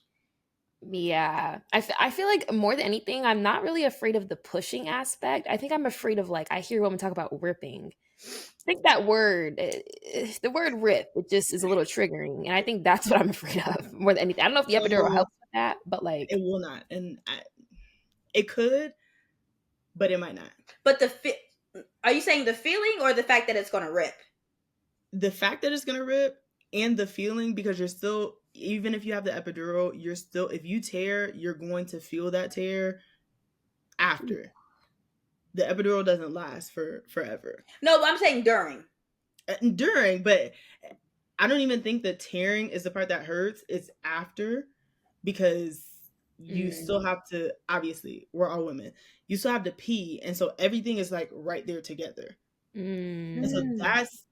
Yeah. I feel like more than anything, I'm not really afraid of the pushing aspect. I think I'm afraid of like, I hear women talk about ripping. I think that word, the word rip, it just is a little triggering. And I think that's what I'm afraid of more than anything. I don't know if the epidural So helps with that, but like, it will not, and it could, but it might not. But are you saying the feeling or the fact that it's gonna rip? The fact that it's going to rip and the feeling, because you're still, even if you have the epidural, you're still, if you tear, you're going to feel that tear after. The epidural doesn't last for forever. No, but I'm saying during. During, but I don't even think the tearing is the part that hurts. It's after, because you still have to, obviously, we're all women. You still have to pee. And so everything is like right there together. And so that's,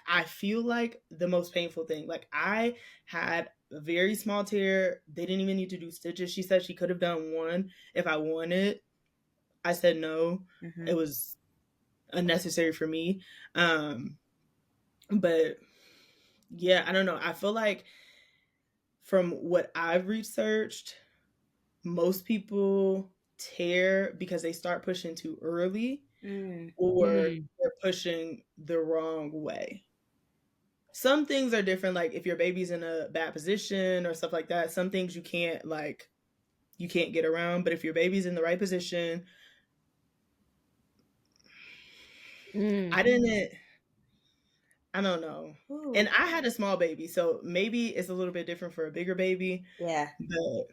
I feel like, the most painful thing. Like I had a very small tear. They didn't even need to do stitches. She said she could have done one if I wanted. I said no. It was unnecessary for me. But yeah, I don't know. I feel like from what I've researched, most people tear because they start pushing too early or they're pushing the wrong way. Some things are different, like if your baby's in a bad position or stuff like that, some things you can't get around. But if your baby's in the right position, I don't know. Ooh. And I had a small baby, so maybe it's a little bit different for a bigger baby. Yeah. But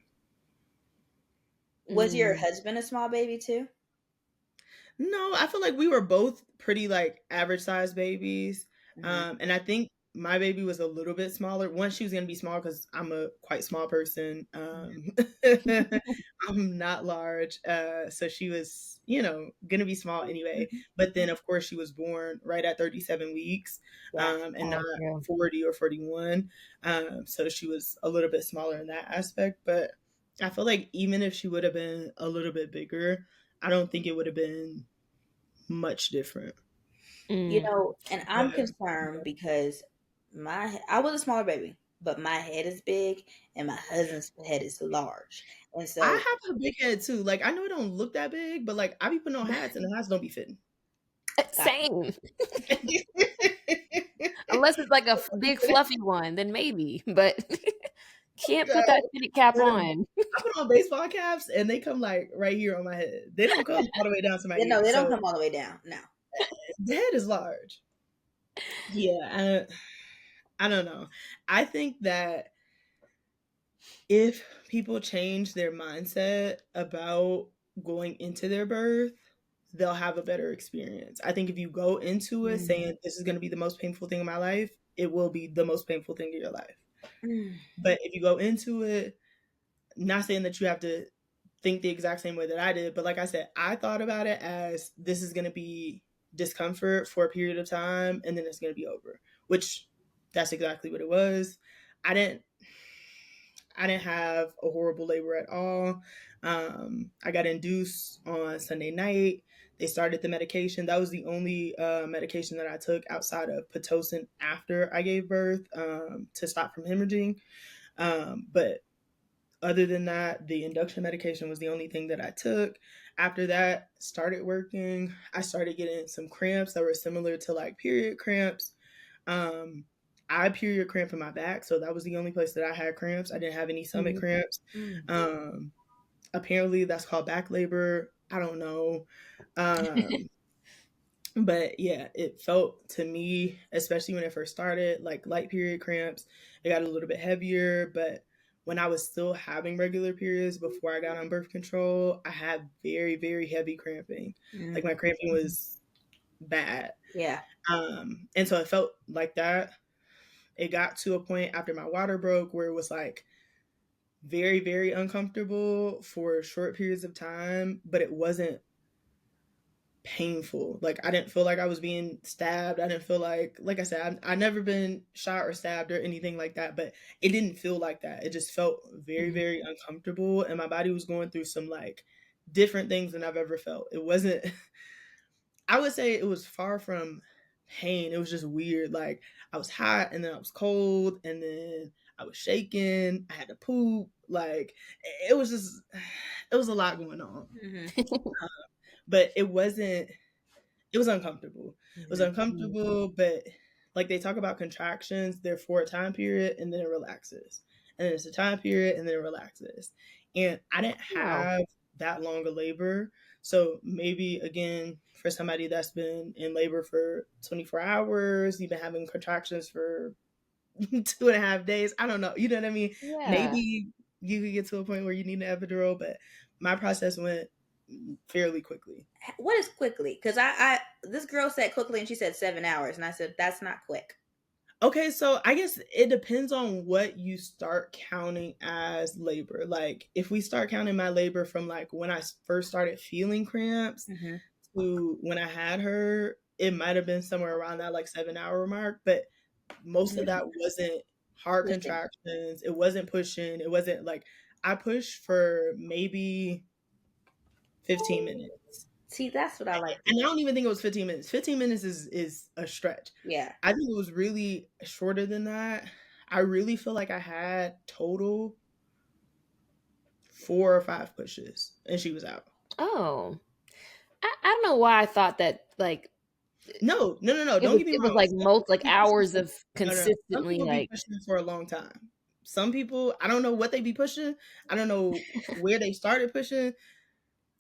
Was your husband a small baby too? no, I feel like we were both pretty like average sized babies. And I think my baby was a little bit smaller. One, she was gonna be small because I'm a quite small person. I'm not large. So she was, gonna be small anyway. But then of course she was born right at 37 weeks, and not 40 or 41. So she was a little bit smaller in that aspect. But I feel like even if she would have been a little bit bigger, I don't think it would have been much different. You Mm. know, and I'm But concerned because I was a smaller baby, but my head is big and my husband's head is large. And I so have a big head too. Like I know it don't look that big, but like I be putting on hats and the hats don't be fitting. God, Same. Unless it's like a big fluffy one, then maybe. But can't put that fitted cap on. I put on baseball caps and they come like right here on my head. They don't come all the way down to my you know, ears. they don't So come all the way down. No. the head is large. Yeah, I don't know. I think that if people change their mindset about going into their birth, they'll have a better experience. I think if you go into it Mm. saying this is going to be the most painful thing in my life, it will be the most painful thing in your life. Mm. But if you go into it, not saying that you have to think the exact same way that I did, but like I said, I thought about it as this is going to be discomfort for a period of time and then it's going to be over, which that's exactly what it was. I didn't I didn't have a horrible labor at all. I got induced on Sunday night. They started the medication. That was the only medication that I took outside of Pitocin after I gave birth to stop from hemorrhaging. But other than that, the induction medication was the only thing that I took. After that, started working. I started getting some cramps that were similar to like period cramps. Um, I period cramp in my back, so that was the only place that I had cramps. I didn't have any stomach Mhm. cramps. Mm. Um, Apparently, that's called back labor. I don't know. Um, but yeah, it felt to me, especially when it first started, like light period cramps. It got a little bit heavier, but when I was still having regular periods before I got on birth control, I had very, very heavy cramping. Like Mm. my cramping was bad. Yeah. And so it felt like that. It got to a point after my water broke where it was like very, very uncomfortable for short periods of time, but it wasn't painful. Like I didn't feel like I was being stabbed. I didn't feel like I said, I never been shot or stabbed or anything like that, but it didn't feel like that. It just felt very, Mhm. very uncomfortable. And my body was going through some like different things than I've ever felt. It wasn't, I would say it was far from pain. It was just weird. Like I was hot and then I was cold and then I was shaking. I had to poop. Like it was just, it was a lot going on. Mm-hmm. But it was uncomfortable. It was Mm-hmm. uncomfortable, but like they talk about contractions, they're for a time period and then it relaxes. And then it's a time period and then it relaxes. And I didn't Wow. have that long a labor. So maybe again, for somebody that's been in labor for 24 hours, you've been having contractions for 2.5 days. I don't know. You know what I mean? Yeah. Maybe you could get to a point where you need an epidural, but my process went fairly quickly. What is quickly? Because I this girl said quickly and she said 7 hours, and I said that's not quick. Okay, so I guess it depends on what you start counting as labor. Like, if we start counting my labor from like when I first started feeling cramps Mm-hmm. to when I had her, it might have been somewhere around that like 7 hour mark. But most of that wasn't hard Pushing. contractions. It wasn't pushing. It wasn't like I pushed for maybe 15 minutes. See, that's what I like to And I hear. don't even think it was 15 minutes. 15 minutes is a stretch. Yeah. I think it was really shorter than that. I really feel like I had total 4 or 5 pushes and she was out. Oh. I don't know why I thought that like No, no, no, no. it Don't was get me it was wrong. like Some most people like be hours pushing. of No, no, no. Some consistently people be like pushing for a long time. Some people, I don't know what they be pushing. I don't know where they started pushing.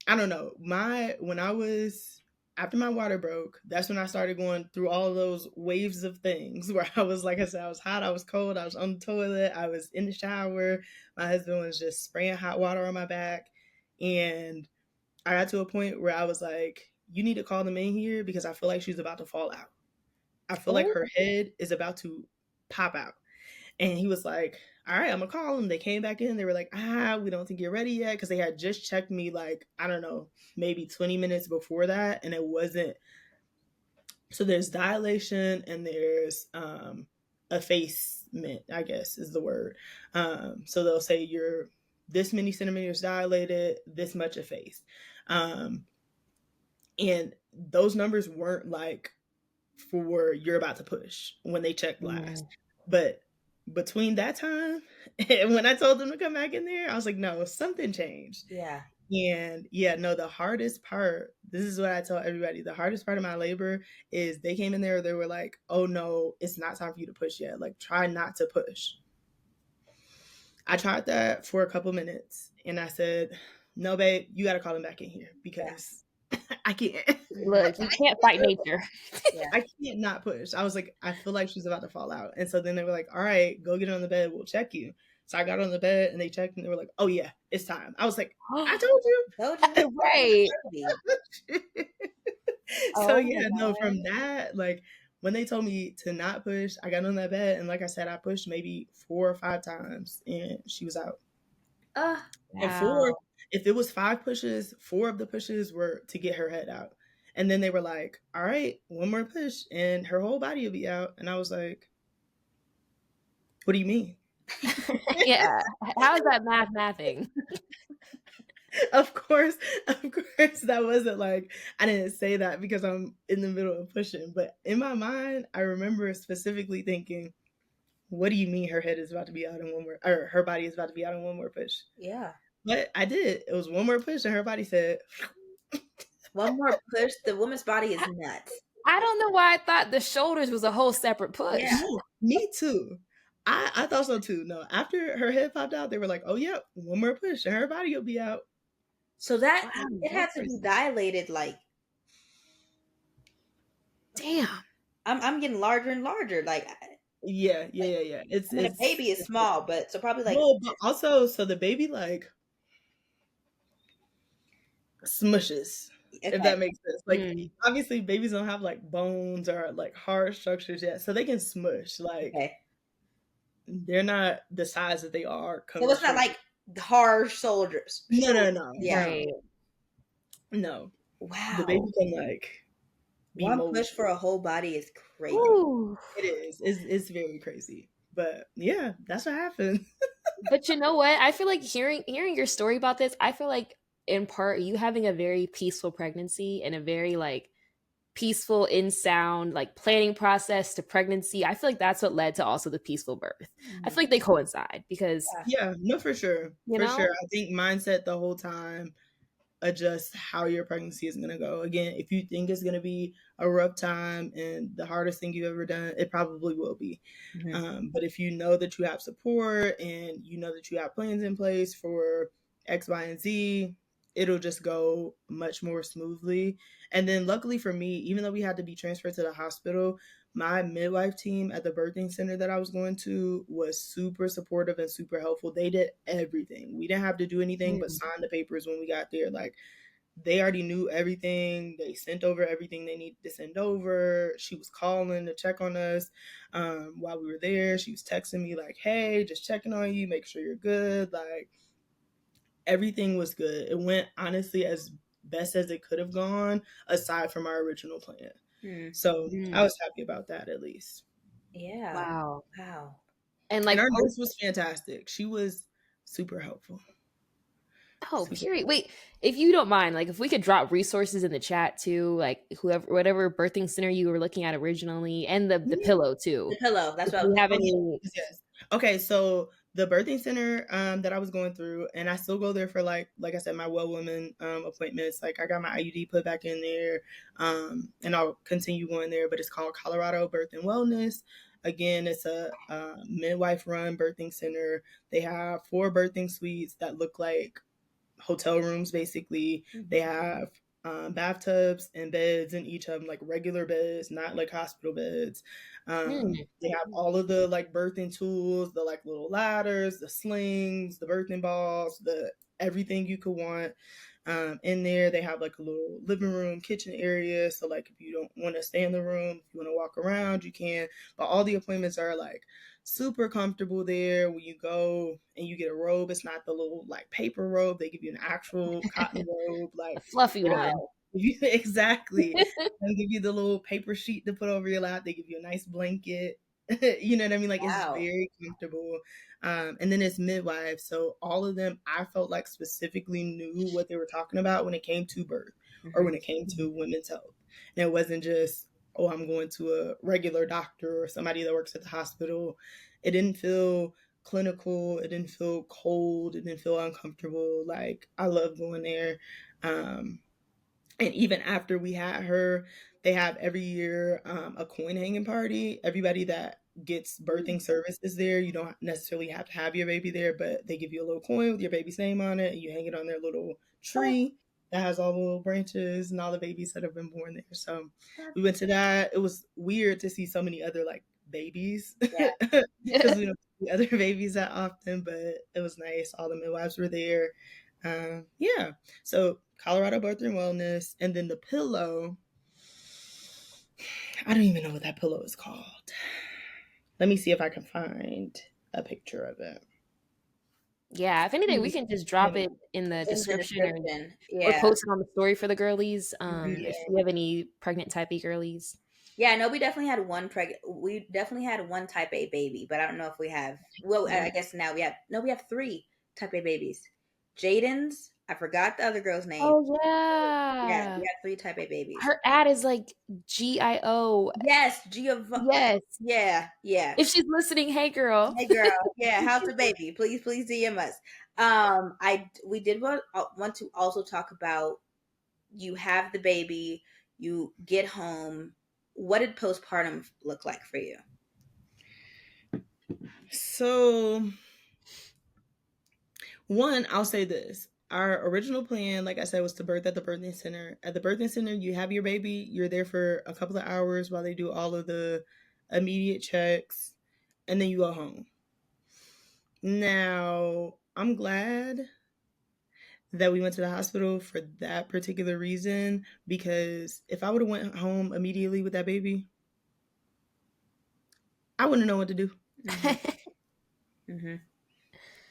I don't know. When I was after my water broke, that's when I started going through all of those waves of things where I was like I said, I was hot, I was cold, I was on the toilet, I was in the shower. My husband was just spraying hot water on my back. And I got to a point where I was like, you need to call them in here because I feel like she's about to fall out. I feel like oh her head is about to pop out. And he was like, all right, I'm gonna call them. They came back in. They were like, we don't think you're ready yet. Cause they had just checked me like, I don't know, maybe 20 minutes before that. And it wasn't. So there's dilation and there's effacement, I guess is the word. So they'll say you're this many centimeters dilated, this much effaced. Um, and those numbers weren't like for you're about to push when they checked last. Mm. But between that time and when I told them to come back in there, I was like, no, something changed. Yeah. And yeah, no, the hardest part, this is what I tell everybody, the hardest part of my labor is they came in there, they were like, oh no, it's not time for you to push yet. Like, try not to push. I tried that for a couple minutes and I said, no, babe, you got to call him back in here because I can't. Look, you can't fight nature. Yeah. I can't not push. I was like, I feel like she's about to fall out. And so then they were like, all right, go get on the bed. We'll check you. So I got on the bed and they checked and they were like, oh yeah, it's time. I was like, I told you. Told you. Right. So Oh yeah, my no, God. from that, like when they told me to not push, I got on that bed and like I said, I pushed maybe 4 or 5 times and she was out. Uh, And Wow. if it was 5 pushes, 4 of the pushes were to get her head out. And then they were like, all right, one more push and her whole body will be out. And I was like, what do you mean? Yeah. How is that mathing? Of course, that wasn't like, I didn't say that because I'm in the middle of pushing. But in my mind, I remember specifically thinking, what do you mean her head is about to be out in one more, or her body is about to be out in one more push? yeah. But I did. It was one more push and her body said, One more push. The woman's body is nuts. I don't know why I thought the shoulders was a whole separate push. Yeah. no, me too. I thought so too. No, after her head popped out, they were like, oh, yeah, one more push and her body will be out. So that Wow, it had that's to be crazy. dilated. Like Damn. I'm getting larger and larger. Like Yeah. I mean, a baby is It's small, but so probably like well, but also, so the baby like smushes, if okay. that makes sense. Like, Mm. obviously, babies don't have like bones or like hard structures yet, so they can smush. Like, Okay. they're not the size that they are So coming it's not straight. like harsh soldiers. No, Yeah. no, Right. no. The baby Wow. can like be One molded. push for a whole body is crazy. Ooh. It is. It's very crazy. But yeah, that's what happened. But you know what? I feel like hearing your story about this, I feel like in part you having a very peaceful pregnancy and a very like peaceful in sound like planning process to pregnancy. I feel like that's what led to also the peaceful birth. I feel like they coincide because, Yeah, no, for sure. you For know, sure. I think mindset the whole time adjust how your pregnancy is going to go. Again, if you think it's going to be a rough time and the hardest thing you've ever done, it probably will be. Mhm. But if you know that you have support and you know that you have plans in place for X, Y, and Z, it'll just go much more smoothly. And then, luckily for me, even though we had to be transferred to the hospital, my midwife team at the birthing center that I was going to was super supportive and super helpful. They did everything. We didn't have to do anything but Mm. sign the papers when we got there. Like, they already knew everything. They sent over everything they needed to send over. She was calling to check on us while we were there. She was texting me like, hey, just checking on you, make sure you're good. Like, everything was good. It went honestly as best as it could have gone, aside from our original plan. Hmm. So I Mm. was happy about that at least. Yeah. Wow. Wow. And And like our nurse post was fantastic. She was super helpful. oh, Super. period. Wait, if you don't mind, like if we could drop resources in the chat too, like whoever whatever birthing center you were looking at originally and the Yeah. pillow The too. pillow. That's If what I you was have Oh, any yes. Okay, so the birthing center that I was going through, and I still go there for like I said, my well woman appointments. Like, I got my IUD put back in there, and I'll continue going there. But it's called Colorado Birth and Wellness. Again, it's a midwife run birthing center. They have 4 birthing suites that look like hotel rooms. Basically, they have bathtubs and beds in each of them, like regular beds, not like hospital beds. mm, They have all of the like birthing tools, the like little ladders, the slings, the birthing balls, the everything you could want in there. They have like a little living room, kitchen area. So like if you don't want to stay in the room, if you want to walk around, you can. But all the appointments are like super comfortable there. When you go and you get a robe, it's not the little like paper robe. They give you an actual cotton robe. a Like, fluffy one? wow. Exactly. They give you the little paper sheet to put over your lap. They give you a nice blanket. You know what I mean? Like it's Wow. very comfortable. And then it's midwives. So all of them, I felt like specifically knew what they were talking about when it came to birth or Hmm. when it came to women's health. And it wasn't just, oh, I'm going to a regular doctor or somebody that works at the hospital. It didn't feel clinical. It didn't feel cold. It didn't feel uncomfortable. Like I love going there. Um, and even after we had her, they have every year a coin hanging party. Everybody that gets birthing services there, you don't necessarily have to have your baby there, but they give you a little coin with your baby's name on it, and you hang it on their little Oh, tree that has all the little branches and all the babies that have been born there. So we that's went to that. It was weird to see so many other like babies yeah. because we don't see other babies that often, but it was nice. All the midwives were there. Yeah. So Colorado Birth and Wellness, and then the pillow. I don't even know what that pillow is called. Let me see if I can find a picture of it. Yeah, if anything, we Maybe- can just drop it in the In the description description. or Yeah. post it on the story for the girlies. Yeah. If you have any pregnant type A girlies. Yeah, I know we definitely had one we definitely had one type A baby, but I don't know if we have well, I guess now we have no, we have three type A babies. Jaden's, I forgot the other girl's name. Oh Yeah, yeah. we have three type A babies. Her ad is like GIO. Yes, Yes. yeah, yeah. If she's listening, hey girl. Hey girl, yeah, how's the baby? Please DM us. We did want to also talk about you have the baby, you get home. What did postpartum look like for you? So, one, I'll say this. Our original plan, like I said, was to birth at the birthing center. At the birthing center, you have your baby, you're there for a couple of hours while they do all of the immediate checks, and then you go home. Now, I'm glad that we went to the hospital for that particular reason because if I would have went home immediately with that baby, I wouldn't know what to do. Mm-hmm. Mm-hmm.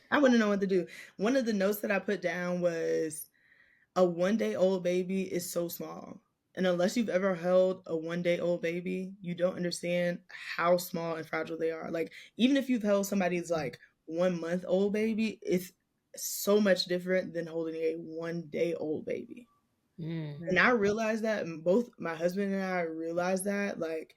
I wouldn't know what to do. One of the notes that I put down was a 1 day old baby is so small. And unless you've ever held a 1 day old baby, you don't understand how small and fragile they are. Like, even if you've held somebody's like 1 month old baby, it's so much different than holding a 1 day old baby. Mm. And I realized that, and both my husband and I realized that, like,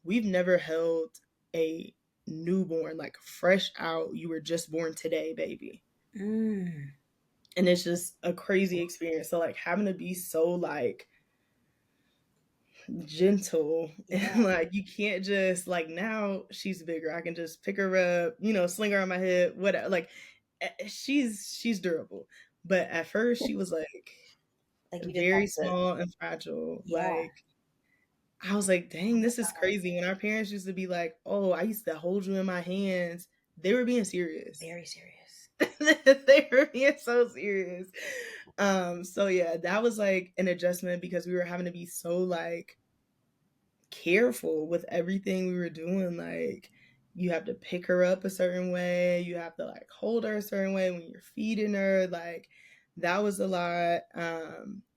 we've never held a newborn, like fresh out, you were just born today, baby. Mm. And it's just a crazy experience. So, like, having to be so, like, gentle Yeah. and like you can't just like now she's bigger. I can just pick her up, sling her on my hip, whatever. Like she's durable. But at first she was like Like you just very have to, small and fragile. yeah, Like I was like, dang, this is crazy. When our parents used to be like, oh, I used to hold you in my hands, they were being serious. very serious. They were being so serious. So yeah, that was like an adjustment because we were having to be so like careful with everything we were doing. Like you have to pick her up a certain way, you have to like hold her a certain way when you're feeding her. Like that was a lot.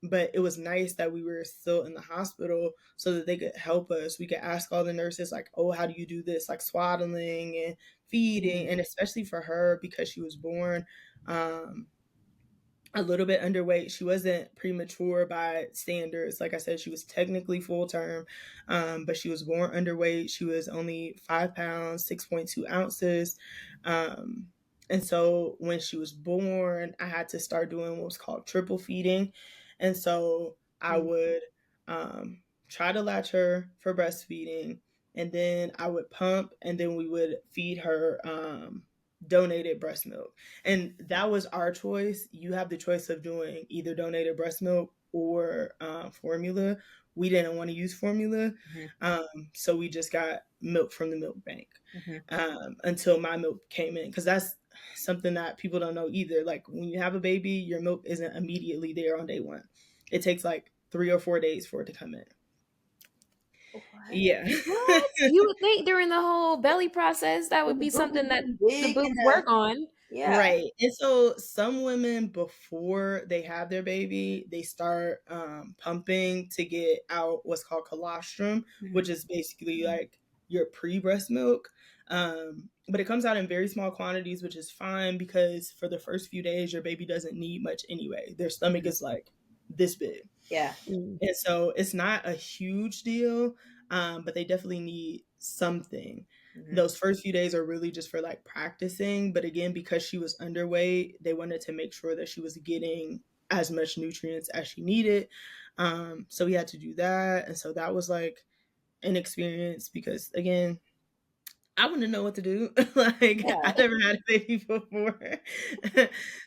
But it was nice that we were still in the hospital so that they could help us. We could ask all the nurses like, oh, how do you do this, like swaddling and feeding. And especially for her because she was born a little bit underweight. She wasn't premature by standards. Like I said, she was technically full term, but she was born underweight. She was only 5 pounds, 6.2 ounces. And so when she was born, I had to start doing what was called triple feeding. And so I would try to latch her for breastfeeding, and then I would pump, and then we would feed her donated breast milk. And that was our choice. You have the choice of doing either donated breast milk or formula. We didn't want to use formula, so we just got milk from the milk bank until my milk came in, because that's something that people don't know either. Like when you have a baby, your milk isn't immediately there on day one. It takes like 3 or 4 days for it to come in. What? Yeah. What? You would think during the whole belly process that would be something that the Big boobs work on. yeah. Right. And so some women, before they have their baby, they start pumping to get out what's called colostrum, which is basically like your pre-breast milk. But it comes out in very small quantities, which is fine because for the first few days, your baby doesn't need much anyway. Their stomach is like this big. Yeah. And so it's not a huge deal, but they definitely need something. Those first few days are really just for like practicing. But again, because she was underweight, they wanted to make sure that she was getting as much nutrients as she needed. So we had to do that. And so that was like an experience because, again, I want to know what to do. Like, I Yeah. never had a baby before.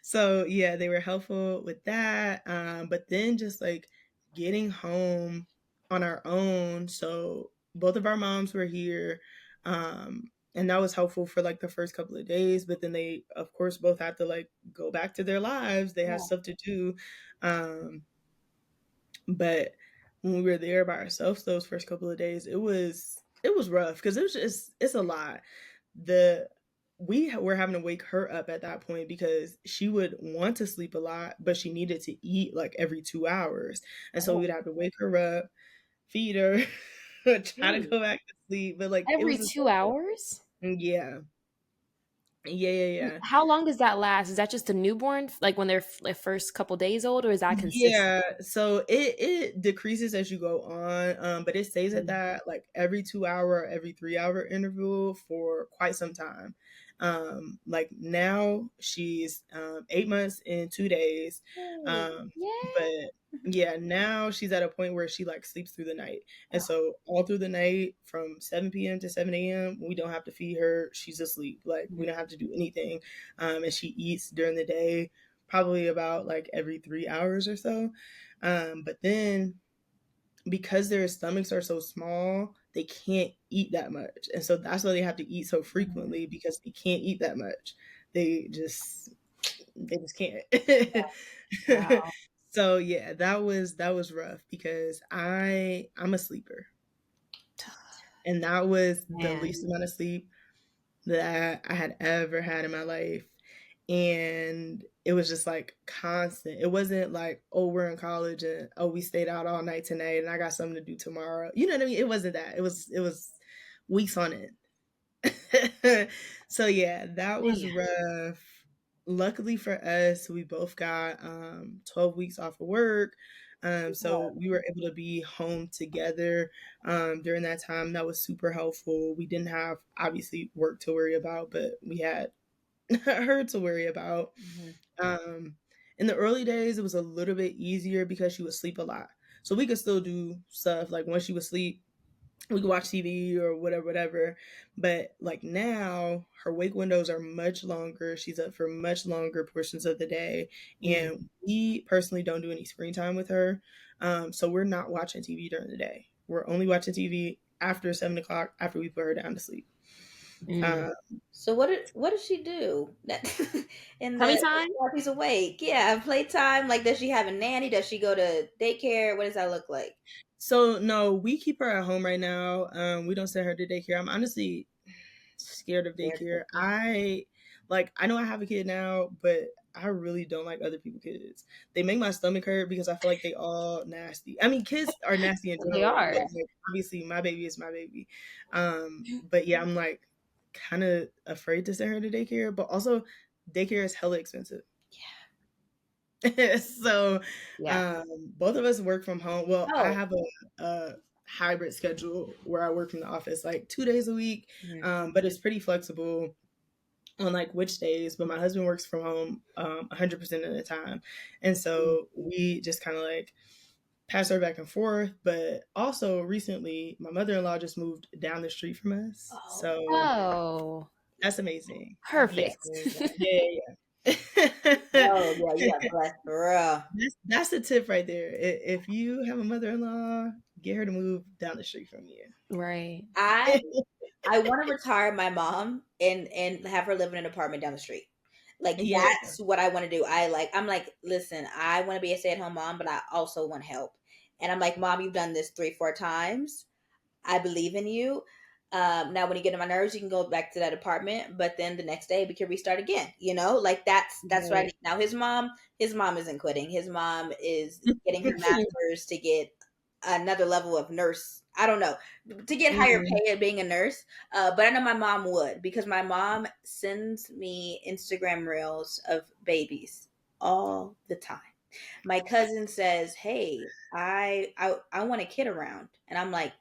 So, yeah, they were helpful with that. But then just like getting home on our own. So, both of our moms were here. And that was helpful for like the first couple of days. But then they, of course, both had to like go back to their lives. They had Yeah. stuff to do. But when we were there by ourselves those first couple of days, it was rough because it's a lot. The we were having to wake her up at that point because she would want to sleep a lot, but she needed to eat like every 2 hours. And so Oh, we'd have to wake her up, feed her, try to geez. go back to sleep. But like it Every was just 2 hours? yeah. Yeah, yeah, yeah. How long does that last? Is that just a newborn, like when they're like first couple days old, or is that consistent? Yeah, so it decreases as you go on, but it stays at that like every 2 hour, every 3 hour interval for quite some time. Like now she's 8 months and 2 days. Yay. But yeah, now she's at a point where she like sleeps through the night. And Oh, so all through the night from 7 p.m. to 7 a.m., we don't have to feed her. She's asleep. Like we don't have to do anything. And she eats during the day probably about like every 3 hours or so. But then because their stomachs are so small, they can't eat that much. And so that's why they have to eat so frequently because they can't eat that much. They just they just can't. wow. So yeah, that was rough because I'm a sleeper. And that was the Man. least amount of sleep that I had ever had in my life. And it was just like constant. It wasn't like, oh, we're in college and oh, we stayed out all night tonight and I got something to do tomorrow. You know what I mean? It wasn't that. It was weeks on end. So yeah, that was Man. rough. Luckily for us, we both got 12 weeks off of work. So we were able to be home together during that time. That was super helpful. We didn't have obviously work to worry about, but we had her to worry about. Um, in the early days, it was a little bit easier because she would sleep a lot. So we could still do stuff like when she would sleep, we could watch TV or whatever, whatever. But like now, her wake windows are much longer. She's up for much longer portions of the day. And we personally don't do any screen time with her. So we're not watching TV during the day. We're only watching TV after 7 o'clock after we put her down to sleep. Mm. Uh, So what does she do that in Tummy the time? while she's awake? Yeah, playtime. Like, does she have a nanny? Does she go to daycare? What does that look like? So no, we keep her at home right now. We don't send her to daycare. I'm honestly scared of Scared daycare. to take I know I have a kid now, but I really don't like other people's kids. They make my stomach hurt because I feel like they all nasty. I mean, kids are nasty in They general, but are. like obviously my baby is my baby. But yeah, I'm like kind of afraid to send her to daycare, but also daycare is hella expensive. So Yeah. both of us work from home. Well, I Oh, have a hybrid schedule where I work from the office like 2 days a week, but it's pretty flexible on like which days. But my husband works from home 100% of the time, and so we just kind of like pass her back and forth. But also recently, my mother-in-law just moved down the street from us, oh, so Oh, that's amazing. Yeah, perfect. yeah, yeah. oh yeah, you got blessed, bro. That's the tip right there. If you have a mother-in-law, get her to move down the street from you. Right. I I want to retire my mom and have her live in an apartment down the street. Like Yeah, that's what I want to do. I'm like, listen, I want to be a stay-at-home mom, but I also want help. And I'm like, Mom, you've done this 3, 4 times. I believe in you. Now, when you get on my nerves, you can go back to that apartment, but then the next day we can restart again. Like that's what I Right. need. Now, his mom isn't quitting. His mom is getting her master's to get another level of nurse. I don't know, to get higher pay at being a nurse. But I know my mom would, because my mom sends me Instagram reels of babies all the time. My cousin says, "Hey, I want a kid around," and I'm like,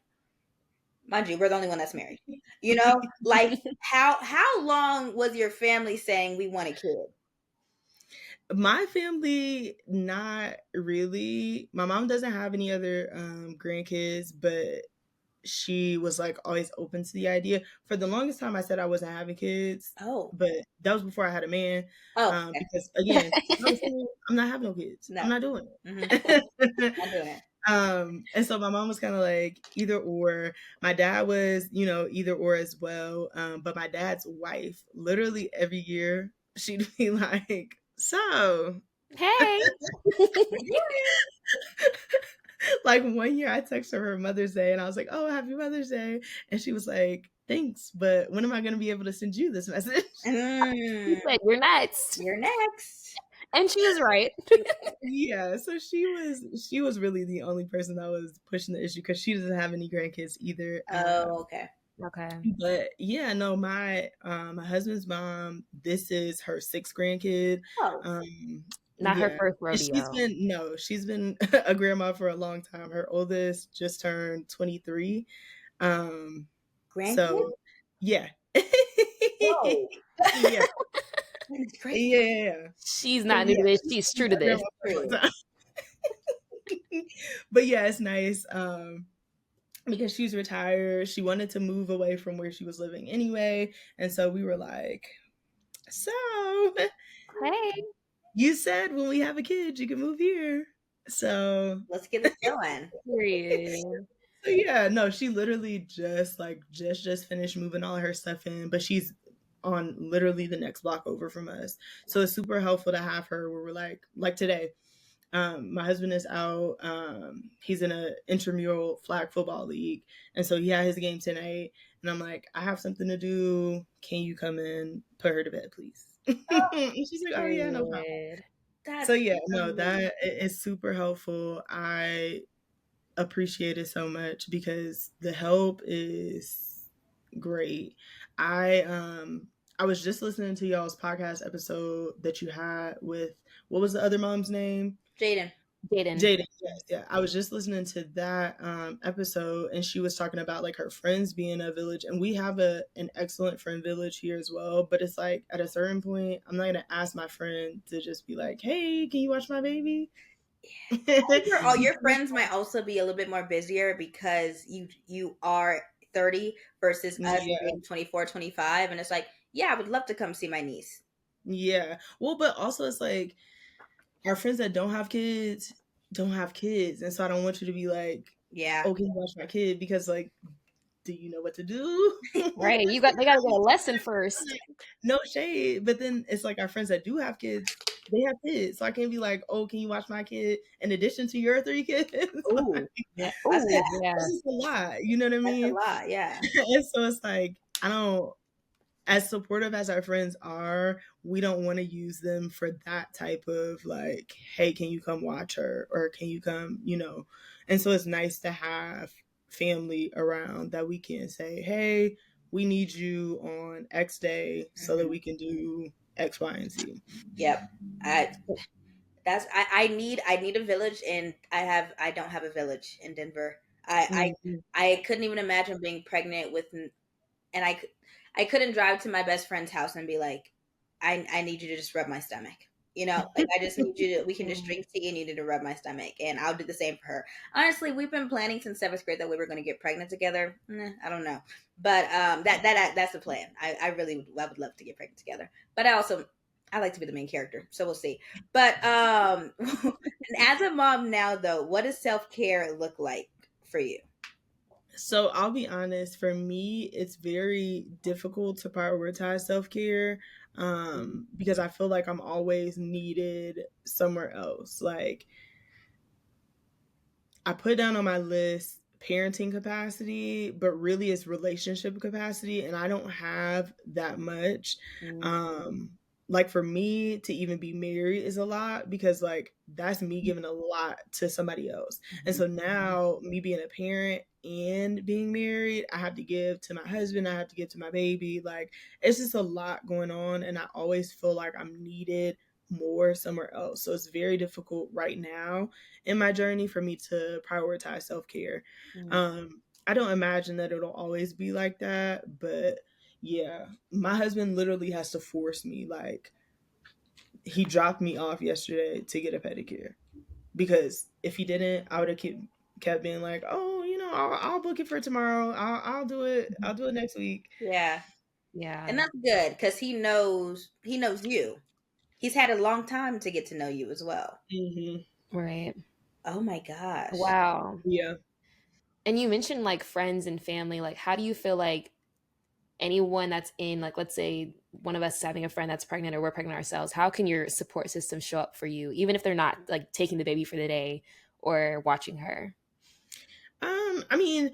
mind you, we're the only one that's married. You know, like how long was your family saying we want a kid? My family, not really. My mom doesn't have any other grandkids, but she was like always open to the idea. For the longest time, I said I wasn't having kids, Oh, but that was before I had a man. oh, okay. Because again, I was saying, I'm not having no kids. No, I'm not doing hmm, it. not doing it. And so my mom was kind of like either or. My dad was, either or as well. But my dad's wife, literally every year, she'd be like, "So, Hey. like one year I texted her Mother's Day and I was like, "Oh, happy Mother's Day." And she was like, "Thanks, but when am I going to be able to send you this message?" He said, "You're next." You're next. And she was right. Yeah, so she was really the only person that was pushing the issue because she doesn't have any grandkids either. Oh, okay. Okay. But yeah, no, my husband's mom, this is her sixth grandkid. Oh, Not her Yeah. first And she's rodeo. been no, she's been a grandma for a long time. Her oldest just turned 23. Um grandkid? so yeah. Whoa, Yeah. that's crazy. Yeah, yeah, yeah. She's So not new yeah, to this. she's She's been true to a grandma this. for a long True. time. But yeah, it's nice. Because she's retired, she wanted to move away from where she was living anyway. And so we were like, "So, Hey. you said when we have a kid, you can move here." So, Let's get this going. Period. so yeah, no, she literally just finished moving all her stuff in, but she's on literally the next block over from us. So it's super helpful to have her where we're like today. My husband is out. He's in a intramural flag football league, and so he had his game tonight. And I'm like, I have something to do. Can you come in, put her to bed, please? And she's like, "Oh yeah, no problem." Period. So That's yeah, no, amazing. that is super helpful. I appreciate it so much because the help is great. I was just listening to y'all's podcast episode that you had with, what was the other mom's name? Jaden. Jaden. Jaden, yes, yeah. I was just listening to that episode, and she was talking about like her friends being a village, and we have an excellent friend village here as well. But it's like at a certain point, I'm not gonna ask my friend to just be like, "Hey, can you watch my baby?" All your friends might also be a little bit more busier because you are 30 versus us Yeah, being 24, 25, and it's like, yeah, I would love to come see my niece. yeah. Well, but also it's like our friends that don't have kids, and so I don't want you to be like, Yeah. "Oh, can you watch my kid?" Because like, do you know what to do? Right. They gotta get a lesson first. No shade, but then it's like our friends that do have kids, they have kids, so I can't be like, "Oh, can you watch my kid in addition to your 3 kids?" Ooh, Yeah. that's Oh, yeah. That's just a lot, you know what I that's a mean? lot. Yeah. And so it's like, I don't, as supportive as our friends are, we don't want to use them for that type of like, "Hey, can you come watch her?" or "Can you come?" And so it's nice to have family around that we can say, "Hey, we need you on X day so that Hmm. we can do X, Y, and Z." Yep. I I need a village, and I don't have a village in Denver. Mhm. I couldn't even imagine being pregnant with, and I couldn't drive to my best friend's house and be like, I need you to just rub my stomach. You know, like I just need you to. We can just drink tea, and you need to rub my stomach, and I'll do the same for her. Honestly, we've been planning since seventh grade that we were going to get pregnant together. I don't know, but that's the plan. I would love to get pregnant together, but I like to be the main character, so we'll see. But and as a mom now, though, what does self care look like for you? So I'll be honest, for me, it's very difficult to prioritize self care because I feel like I'm always needed somewhere else. Like, I put down on my list parenting capacity, but really it's relationship capacity, and I don't have that much. Mm, Um, like for me to even be married is a lot, because like that's me giving a lot to somebody else. And so now me being a parent and being married, I have to give to my husband, I have to give to my baby. Like it's just a lot going on, and I always feel like I'm needed more somewhere else. So it's very difficult right now in my journey for me to prioritize self-care. I don't imagine that it'll always be like that, but yeah, my husband literally has to force me. Like, he dropped me off yesterday to get a pedicure, because if he didn't, I would have kept being like, "Oh, I'll book it for tomorrow. I'll do it. I'll do it next week." Yeah. And Yeah. that's good because he knows you. He's had a long time to get to know you as well. Hmm. Right. Oh my gosh. Wow. Yeah. And you mentioned like friends and family. Like, how do you feel like anyone that's in, like, let's say one of us is having a friend that's pregnant or we're pregnant ourselves, how can your support system show up for you, even if they're not like taking the baby for the day or watching her? I mean,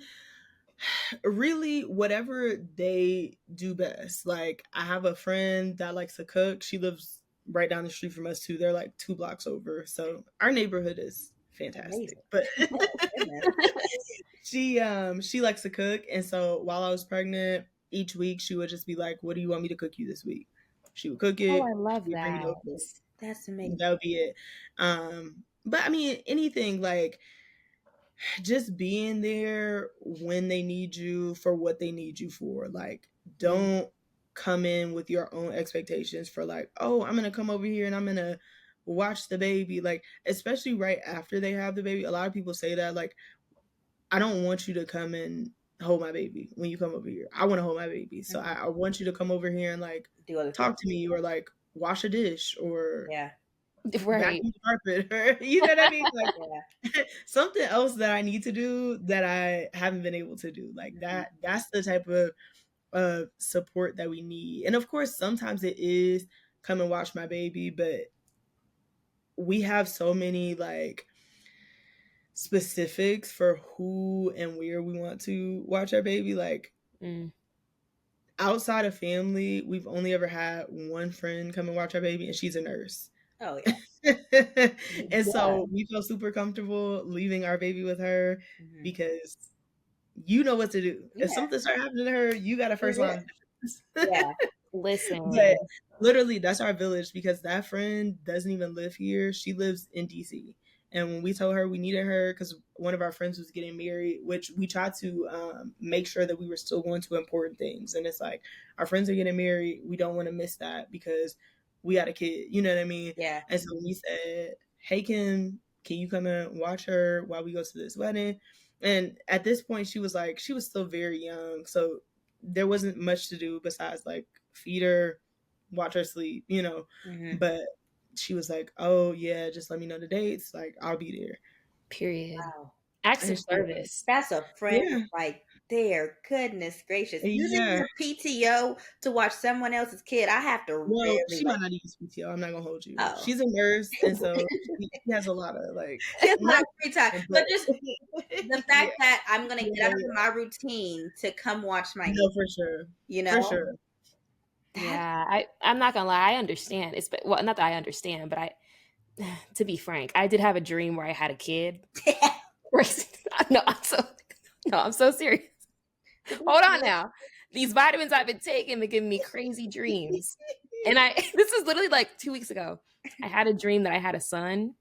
really, whatever they do best. Like, I have a friend that likes to cook. She lives right down the street from us too. They're like 2 blocks over. So our neighborhood is fantastic. Amazing. But Oh goodness. she likes to cook, and so while I was pregnant, each week she would just be like, "What do you want me to cook you this week?" She would cook Oh, it. I love She would bring it that. over. That's amazing. That would be it. But I mean, anything like just being there when they need you for what they need you for. Like, don't come in with your own expectations for like, oh, I'm gonna come over here and I'm gonna watch the baby. Like, especially right after they have the baby. A lot of people say that, like, I don't want you to come and hold my baby when you come over here. I want to hold my baby. So I want you to come over here and like Do other talk things. to me, or like wash a dish, or Yeah. Right. vacuum the carpet, or you know what I mean? Like Yeah. something else that I need to do that I haven't been able to do. Like that's the type of support that we need. And of course, sometimes it is come and watch my baby, but we have so many like specifics for who and where we want to watch our baby. Like Mm. outside of family, we've only ever had one friend come and watch our baby, and she's a nurse. Oh yeah. And Yeah. so we feel super comfortable leaving our baby with her, Mhm. because you know what to do. If Yeah. something start happening to her, you got a You're first line there. of defense. Yeah. But Listen. literally, that's our village, because that friend doesn't even live here. She lives in DC. And when we told her we needed her because one of our friends was getting married, which we tried to make sure that we were still going to important things. And it's like, our friends are getting married. We don't want to miss that because we got a kid. You know what I mean? Yeah. And so we said, hey, Kim, can you come and watch her while we go to this wedding? And at this point, she was like, she was still very young. So there wasn't much to do besides like feed her, watch her sleep. Mhm. But she was like, "Oh yeah, just let me know the dates. Like I'll be there." Period. Wow. Acts And of she was, service. That's a friend yeah, right there. Goodness gracious. Using yeah. your PTO to watch someone else's kid, I have to Well, really she might not use PTO. I'm not gonna hold you. oh. She's a nurse, and so she has a lot of like She has a lot not, of free time. but But just the yeah, fact that I'm gonna yeah, get out of yeah. my routine to come watch my No, for sure, you for know? sure. That Yeah, I'm not gonna lie, I understand. It's well, not that I understand, but I, to be frank, I did have a dream where I had a kid. No, I'm so serious. Hold on now. These vitamins I've been taking, they're giving me crazy dreams. And I this is literally like 2 weeks ago. I had a dream that I had a son.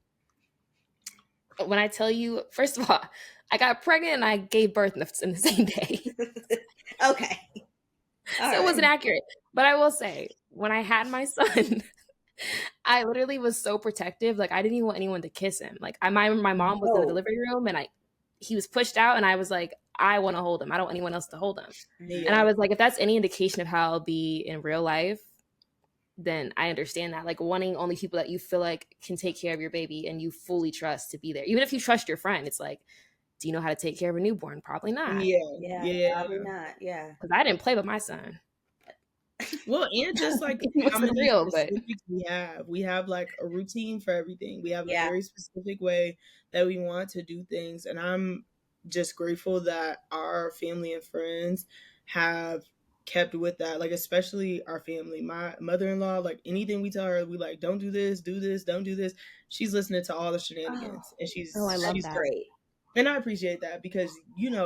When I tell you, first of all, I got pregnant and I gave birth in the same day. okay. All So it right. wasn't accurate. But I will say, when I had my son, I literally was so protective. Like I didn't even want anyone to kiss him. Like my mom was in the Oh. delivery room and he was pushed out and I was like, I want to hold him. I don't want anyone else to hold him. Mhm. And I Yeah, was like, if that's any indication of how I'll be in real life, then I understand that. Like wanting only people that you feel like can take care of your baby and you fully trust to be there. Even if you trust your friend, it's like, do you know how to take care of a newborn? Probably not. yeah, Yeah, yeah. probably not. Yeah. Because I didn't play with my son. Well, and just like He how was many real, but specifics we have. We have like a routine for everything. We have a Yeah. very specific way that we want to do things. And I'm just grateful that our family and friends have kept with that, like especially our family. My mother-in-law, like anything we tell her, we like, don't do this, don't do this. She's listening to all the Oh, shenanigans, and Oh, I love that's she's that. great. and I appreciate that because,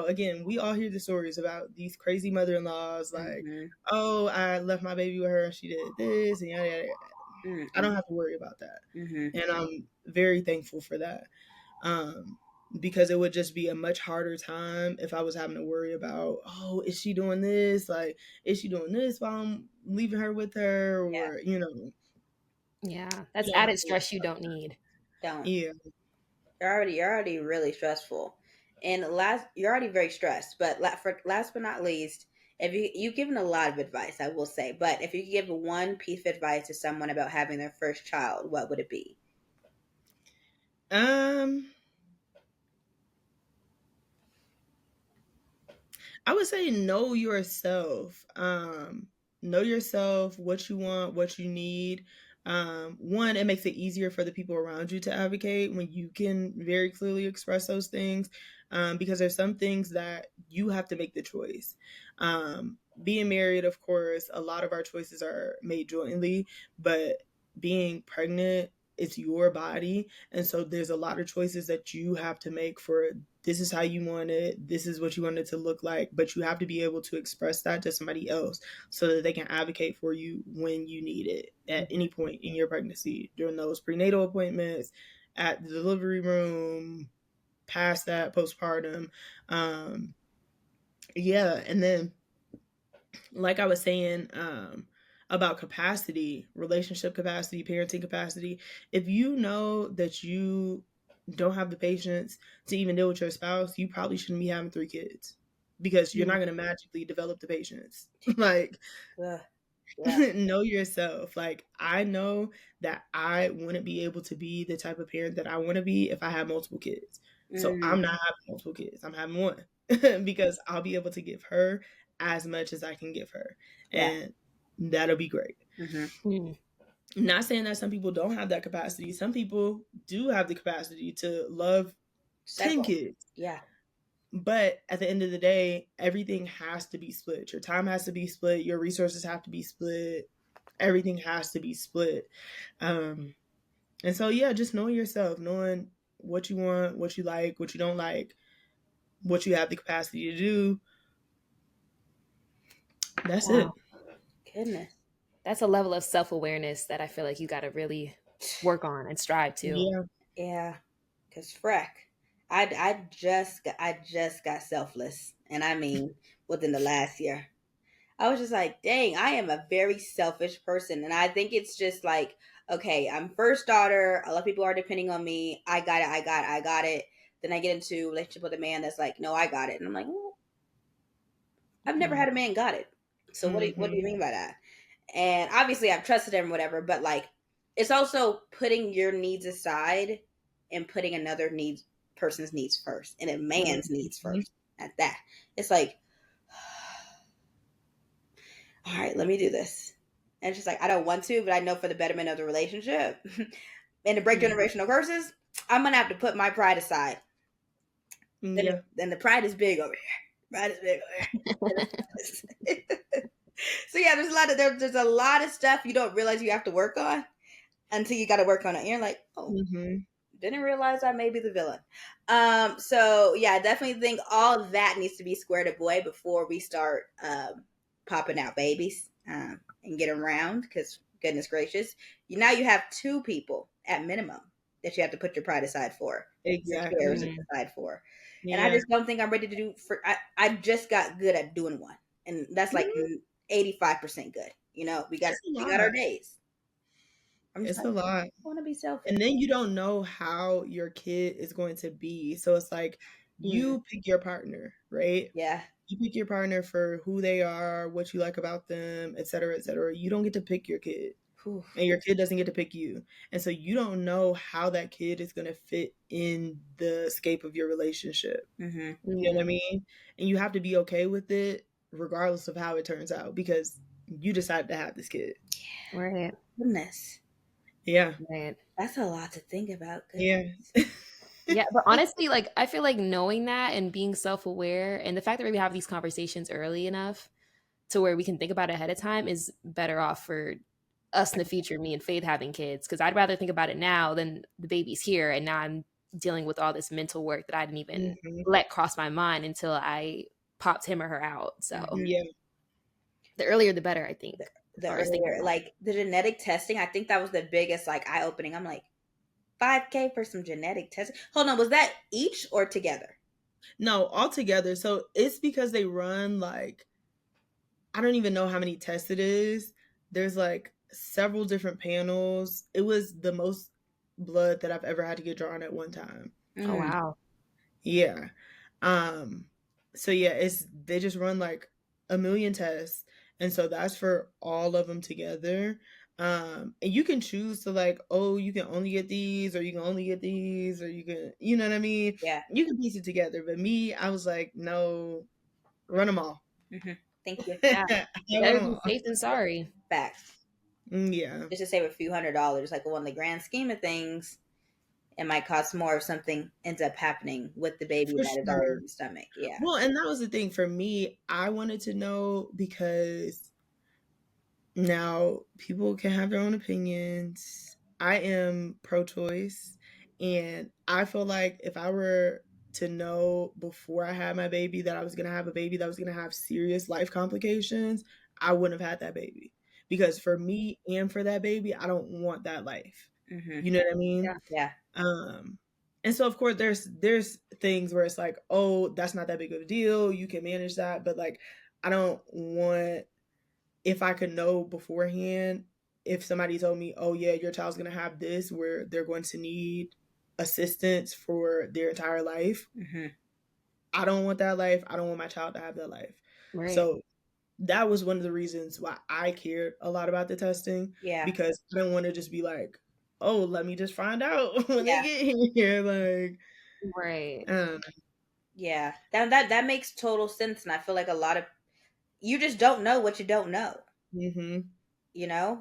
again, we all hear the stories about these crazy mother-in-laws, like, Mm-hmm. oh, I left my baby with her and she did this and yada yada. I Mm-hmm. don't have to worry about that, Mm-hmm. and I'm very thankful for that. Um, because it would just be a much harder time if I was having to worry about, oh, is she doing this? Like, is she doing this while I'm leaving her with her? Or, Yeah, you that's don't have added to worry stress you don't need. Don't. Yeah. You're already really stressful, and you're already very stressed. But for last but not least, if you've given a lot of advice, I will say, but if you could give one piece of advice to someone about having their first child, what would it be? Um, I would say know yourself. Know yourself, what you want, what you need. One, it makes it easier for the people around you to advocate when you can very clearly express those things. Because there's some things that you have to make the choice. Being married, of course, a lot of our choices are made jointly, but being pregnant, it's your body. And so there's a lot of choices that you have to make for this is how you want it, this is what you want it to look like, but you have to be able to express that to somebody else so that they can advocate for you when you need it at any point in your pregnancy, during those prenatal appointments, at the delivery room, past that, postpartum. um yeah, and then like I was saying, about capacity, relationship capacity, parenting capacity, if you know that you don't have the patience to even deal with your spouse, you probably shouldn't be having 3 kids because you're not going to magically develop the patience. Like, Ugh, yeah. know yourself. Like, I know that I wouldn't be able to be the type of parent that I want to be if I had multiple kids. So Mm, I'm not having multiple kids. I'm having one because I'll be able to give her as much as I can give her. yeah. And that'll be great. Mm-hmm. Mm. Not saying that some people don't have that capacity. Some people do have the capacity to love 10 Several. kids. Yeah. But at the end of the day, everything has to be split. Your time has to be split. Your resources have to be split. Everything has to be split. Um, and so, yeah, just knowing yourself, knowing what you want, what you like, what you don't like, what you have the capacity to do. That's it. Wow. Goodness. That's a level of self-awareness that I feel like you got to really work on and strive to. Yeah. Yeah. Cause Freck, I just got selfless, and I mean within the last year. I was just like, dang, I am a very selfish person. And I think it's just like, okay, I'm first daughter. A lot of people are depending on me. I got it. I got it. Then I get into a relationship with a man that's like, no, I got it. And I'm like, well, I've never had a man got it. So what do you Mm-hmm. mean by that? And obviously I've trusted him, whatever, but like it's also putting your needs aside and putting another needs person's needs first and a man's needs Mm-hmm. first at that. It's like, all right, let me do this. And it's just like I don't want to, but I know for the betterment of the relationship and to break generational curses, I'm gonna have to put my pride aside. Yeah. Then the pride is big over here. Pride is big over here. So yeah, there's a lot of stuff you don't realize you have to work on until you got to work on it. And you're like, oh, Mm-hmm. didn't realize I may be the villain. So yeah, I definitely think all of that needs to be squared away before we start popping out babies and get around. Because goodness gracious, now you have 2 people at minimum that you have to put your pride aside for, your cares Exactly. Mm. aside for, and I Yeah. just don't think I'm ready to do. I just got good at doing one, and that's like Mhm. 85% good. We got It's a we got our lot. days. I'm just It's like, a I lot. want to be selfish. And then you don't know how your kid is going to be. So it's like Mm, you pick your partner, right? yeah. You pick your partner for who they are, what you like about them, et cetera, et cetera. You don't get to pick your kid, Whew. and your kid doesn't get to pick you. And so you don't know how that kid is going to fit in the scape of your relationship. Mm-hmm. You know what I Mm. mean? And you have to be okay with it regardless of how it turns out because you decided to have this kid. Right. Goodness. Yeah. Right. That's a lot to think about. Yeah. Goodness. Yeah, but honestly, like I feel like knowing that and being self-aware and the fact that we have these conversations early enough to where we can think about it ahead of time is better off for us in the future, me and Faith having kids, because I'd rather think about it now than the baby's here and now I'm dealing with all this mental work that I didn't even Mhm. let cross my mind until I popped him or her out. So Mhm. Yeah. the earlier the better, I think, the, as the far as thinking earlier, about like the genetic testing, I think that was the biggest like eye opening. I'm like, 5K for some genetic testing. Hold on, was that each or together? No, all together. So it's because they run like, I don't even know how many tests it is. There's like several different panels. It was the most blood that I've ever had to get drawn at one time. it. Oh, Mm, wow. Yeah. Um so yeah, it's they just run like a million tests, and so that's for all of them together. And you can choose to like, oh, you can only get these, or you can only get these, or you can, you know what I mean? yeah. You can piece it together. But me, I was like, no, run them all. Hmm. Thank you. Yeah. I want Better them be all. safe than sorry. Facts. Yeah, Just to save a few $100, like well, in the grand scheme of things, it might cost more if something ends up happening with the baby for that is already sure. in the stomach. Yeah. Well, and that was the thing for me. I wanted to know because now, people can have their own opinions. I am pro choice, and I feel like if I were to know before I had my baby that I was going to have a baby that was going to have serious life complications, I wouldn't have had that baby. Because for me and for that baby, I don't want that life. Hmm. You know what I mean? Yeah. Yeah. Um and so of course there's things where it's like, oh, that's not that big of a deal. You can manage that, but like I don't want, if I could know beforehand, if somebody told me, oh yeah, your child's gonna have this where they're going to need assistance for their entire life, Hmm. I don't want that life. I don't want my child to have that life. Right. So that was one of the reasons why I cared a lot about the testing, Yeah. because I don't want to just be like, oh, let me just find out when they Yeah. get here. Like, Right. um, Yeah. That makes total sense, and I feel like a lot of you just don't know what you don't know. mm-hmm,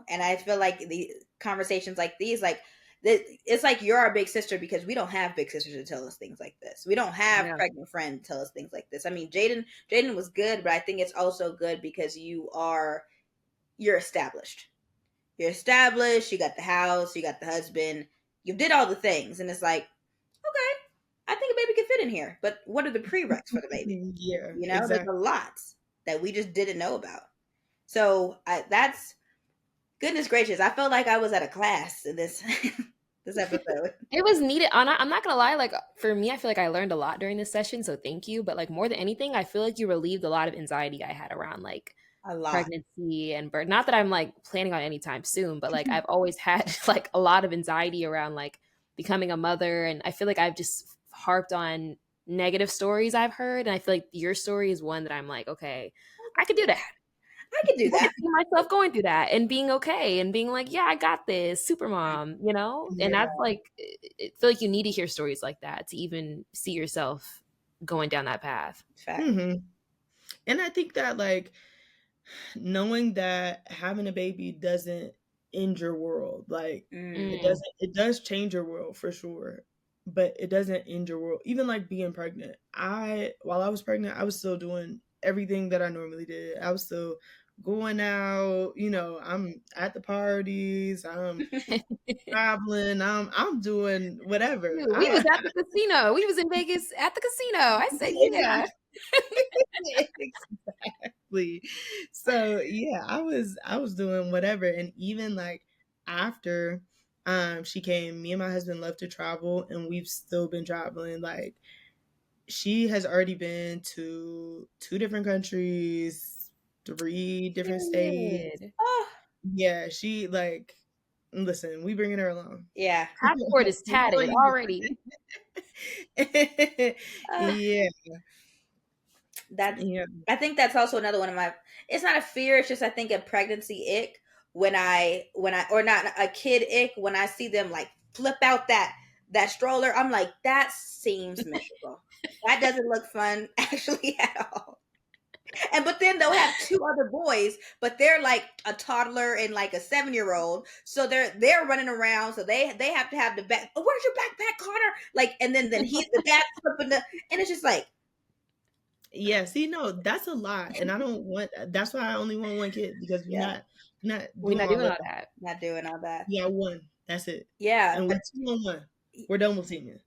And I feel like the conversations like these, like it's like you're our big sister because we don't have big sisters to tell us things like this. We don't have Yeah. pregnant friends to tell us things like this. I mean, Jaden was good, but I think it's also good because you're established. You're established. You got the house. You got the husband. You did all the things, and it's like, okay, I think a baby can fit in here. But what are the prereqs for the baby? yeah, There's exactly. a lot that we just didn't know about. So that's goodness gracious. I felt like I was at a class in this this episode. It was needed. I'm not gonna lie. Like for me, I feel like I learned a lot during this session. So thank you. But like more than anything, I feel like you relieved a lot of anxiety I had around like A lot. pregnancy and birth. Not that I'm like planning on anytime soon, but like I've always had like a lot of anxiety around like becoming a mother, and I feel like I've just harped on negative stories I've heard, and I feel like your story is one that I'm like, okay, I could do that. I could do I that. could see myself going through that and being okay and being like, yeah, I got this, super mom, you know? And Yeah. that's like, I feel like you need to hear stories like that to even see yourself going down that path. Fact. Hmm. And I think that like knowing that having a baby doesn't end your world. Like Mm. it Mm. doesn't, it does change your world for sure, but it doesn't end your world. Even like being pregnant. While I was pregnant, I was still doing everything that I normally did. I was still going out, I'm at the parties, I'm traveling, I'm doing whatever. Dude, we was at the casino. We was in Vegas at the casino. I said, yeah. Exactly. So yeah, I was doing whatever, and even like after she came, me and my husband love to travel, and we've still been traveling. Like she has already been to 2 different countries, 3 different states. Period. Oh, Yeah, she like, listen, we bringing her along. yeah. Passport is We tatted going already. Uh, yeah, that's yeah. I think that's also another one of my it's not a fear, it's just I think a pregnancy ick when I or not a kid ick when I see them like flip out that stroller. I'm like, that seems miserable. That doesn't look fun actually at all. And but then they'll have two other boys, but they're like a toddler and like a 7-year-old. So they're running around. So they have to have the back. Oh, where's your backpack, Connor? Like, and then he's the dad flipping and it's just like Yeah, see, no, that's a lot, and I don't want. That's why I only want one kid because we're Yeah, not We're doing not all doing that. all that. not doing all that. Yeah, one. That's it. Yeah, And but with 2 on 1, we're done with senior.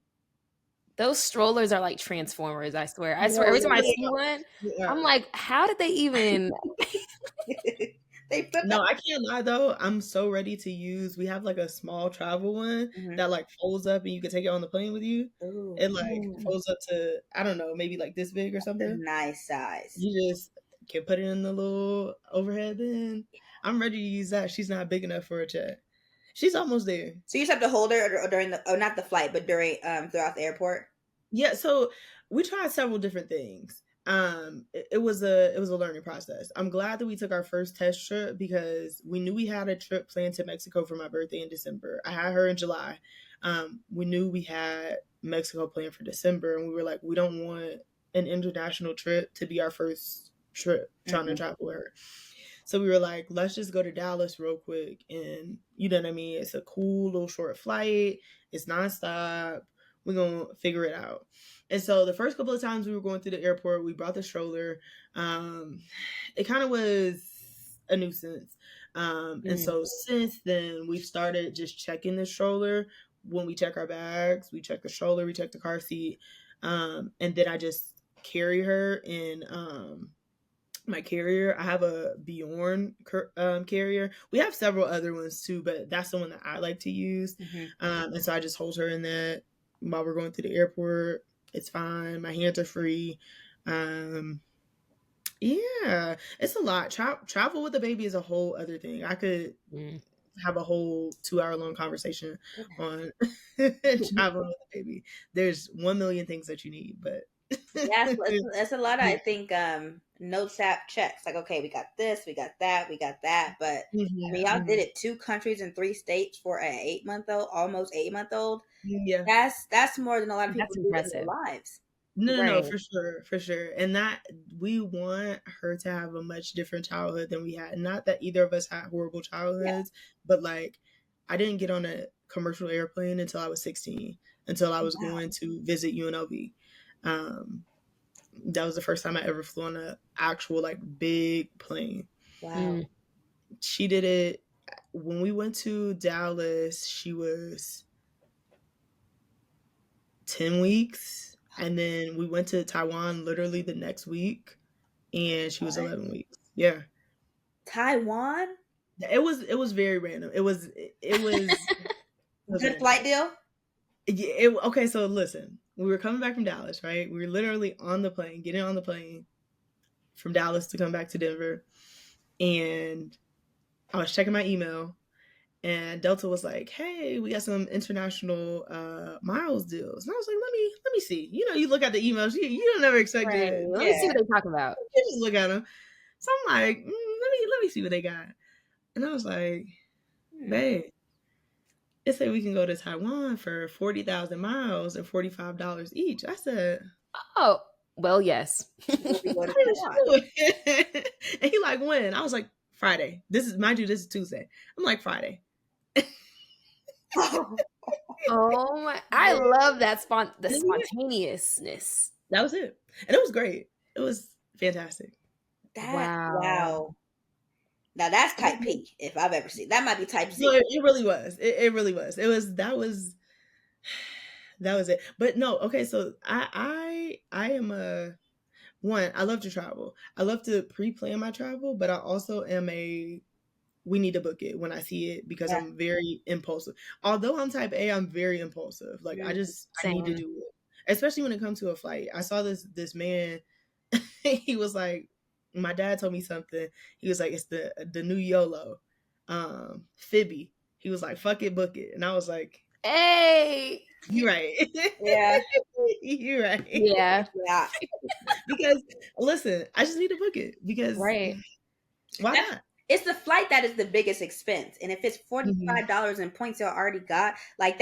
Those strollers are like transformers, I swear. I swear No, every they time I really see one, I'm are. like, how did they even they put No, that. I can't lie though. I'm so ready to use. We have like a small travel one Mm-hmm. that like folds up and you can take it on the plane with you. Ooh, It like folds up to, I don't know, maybe like this big or a something. nice size. You just can put it in the little overhead bin. I'm ready to use that. She's not big enough for a jet. She's almost there. So you just have to hold her during the, oh, not the flight, but during throughout the airport. Yeah, so we tried several different things. It was a learning process. I'm glad that we took our first test trip because we knew we had a trip planned to Mexico for my birthday in December. I had her in July. We knew we had Mexico planned for December, and we were like, we don't want an international trip to be our first trip trying to travel with her. So we were like, let's just go to Dallas real quick, and you know what I mean. It's a cool little short flight. It's nonstop. We're gonna figure it out. And so the first couple of times we were going through the airport, we brought the stroller. It kind of was a nuisance. And so since then, we've started just checking the stroller. When we check our bags, we check the stroller, we check the car seat, and then I just carry her in my carrier. I have a Bjorn carrier. We have several other ones too, but that's the one that I like to use. And so I just hold her in that while we're going through the airport. It's fine. My hands are free. Yeah, it's a lot. Travel with a baby is a whole other thing. I could have a whole 2 hour long conversation on traveling with a baby. There's 1 million things that you need, but Yeah, that's a lot of, I think, notes app checks. Like, okay, we got this, we got that, we got that. But I mean, y'all did it 2 countries and 3 states for an 8-month-old, almost 8-month-old. Yeah, That's more than a lot of people That's do in their impressive. lives. no, Right. for sure, for sure. And that we want her to have a much different childhood than we had. Not that either of us had horrible childhoods, but like I didn't get on a commercial airplane until I was 16, until I was Wow. going to visit UNLV. That was the first time I ever flew on an actual like big plane. Wow. She did it when we went to Dallas. She was 10 weeks, and then we went to Taiwan literally the next week, and she was What? 11 weeks. Yeah, Taiwan? it was very random. It was Good random. flight deal? Yeah, okay, so listen, we were coming back from Dallas, right? We were literally on the plane, getting on the plane from Dallas to come back to Denver, and I was checking my email, and Delta was like, "Hey, we got some international miles deals." And I was like, "Let me see." You know, you look at the emails, you don't never expect Right. to. Let me see Yeah. what they're talking about. You just look at them. So I'm like, let me see what they got. And I was like, babe, it said we can go to Taiwan for 40,000 miles and $45 each. I said, Oh, well, yes. We'll be going to "Yeah, Taiwan. sure." And he like, when? I was like, Friday. This is, mind you, this is Tuesday. I'm like, Friday. Oh my! I love that the Yeah. spontaneousness. That was it. And it was great. It was fantastic. Wow. Wow. Now that's type P, if I've ever seen. That might be type No, Z. it really was. It really was. That was it. But no, okay, so I am a one, I love to travel. I love to pre-plan my travel, but I also am a we need to book it when I see it because Yeah. I'm very impulsive. Although I'm type A, I'm very impulsive. Like I need to Same. do it. Especially when it comes to a flight. I saw this man, he was like, my dad told me something. He was like, it's the new YOLO. Fibby. He was like, fuck it, book it. And I was like, Hey. you're right. Yeah. You're right. Yeah. Yeah. Because listen, I just need to book it because Right. why That's, not? it's the flight that is the biggest expense. And if it's $45 in points you already got, like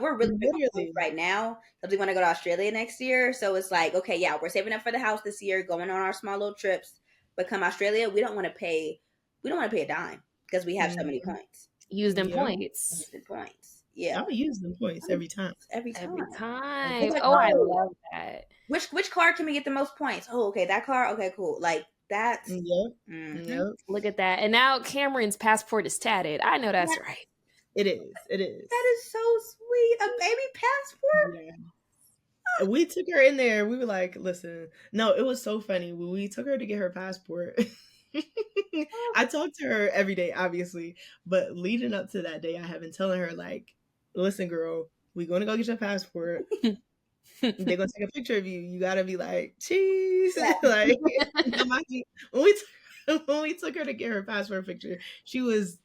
we're really big on points Literally. right now because we want to go to Australia next year. So it's like, okay, yeah, we're saving up for the house this year, going on our small little trips. But come Australia, we don't want to pay a dime because we have so many points. Use them Yep. points. The points. Yeah. I'm gonna use them points every time. Every time. Every It's time. like, Oh, I oh, love that. Which card can we get the most points? Oh, okay, that card. Okay, cool. Like that's. Yep. Mm-hmm. Yep. Look at that. And now Cameron's passport is tatted. I know that's right. It is. It is. That is so sweet. A baby passport. Yeah. We took her in there. We were like, listen, no, it was so funny. When we took her to get her passport, I talked to her every day, obviously, but leading up to that day, I have been telling her, like, listen, girl, we're going to go get your passport. They're going to take a picture of you. You got to be like, cheese. Yeah. Like, when we took her to get her passport picture, she was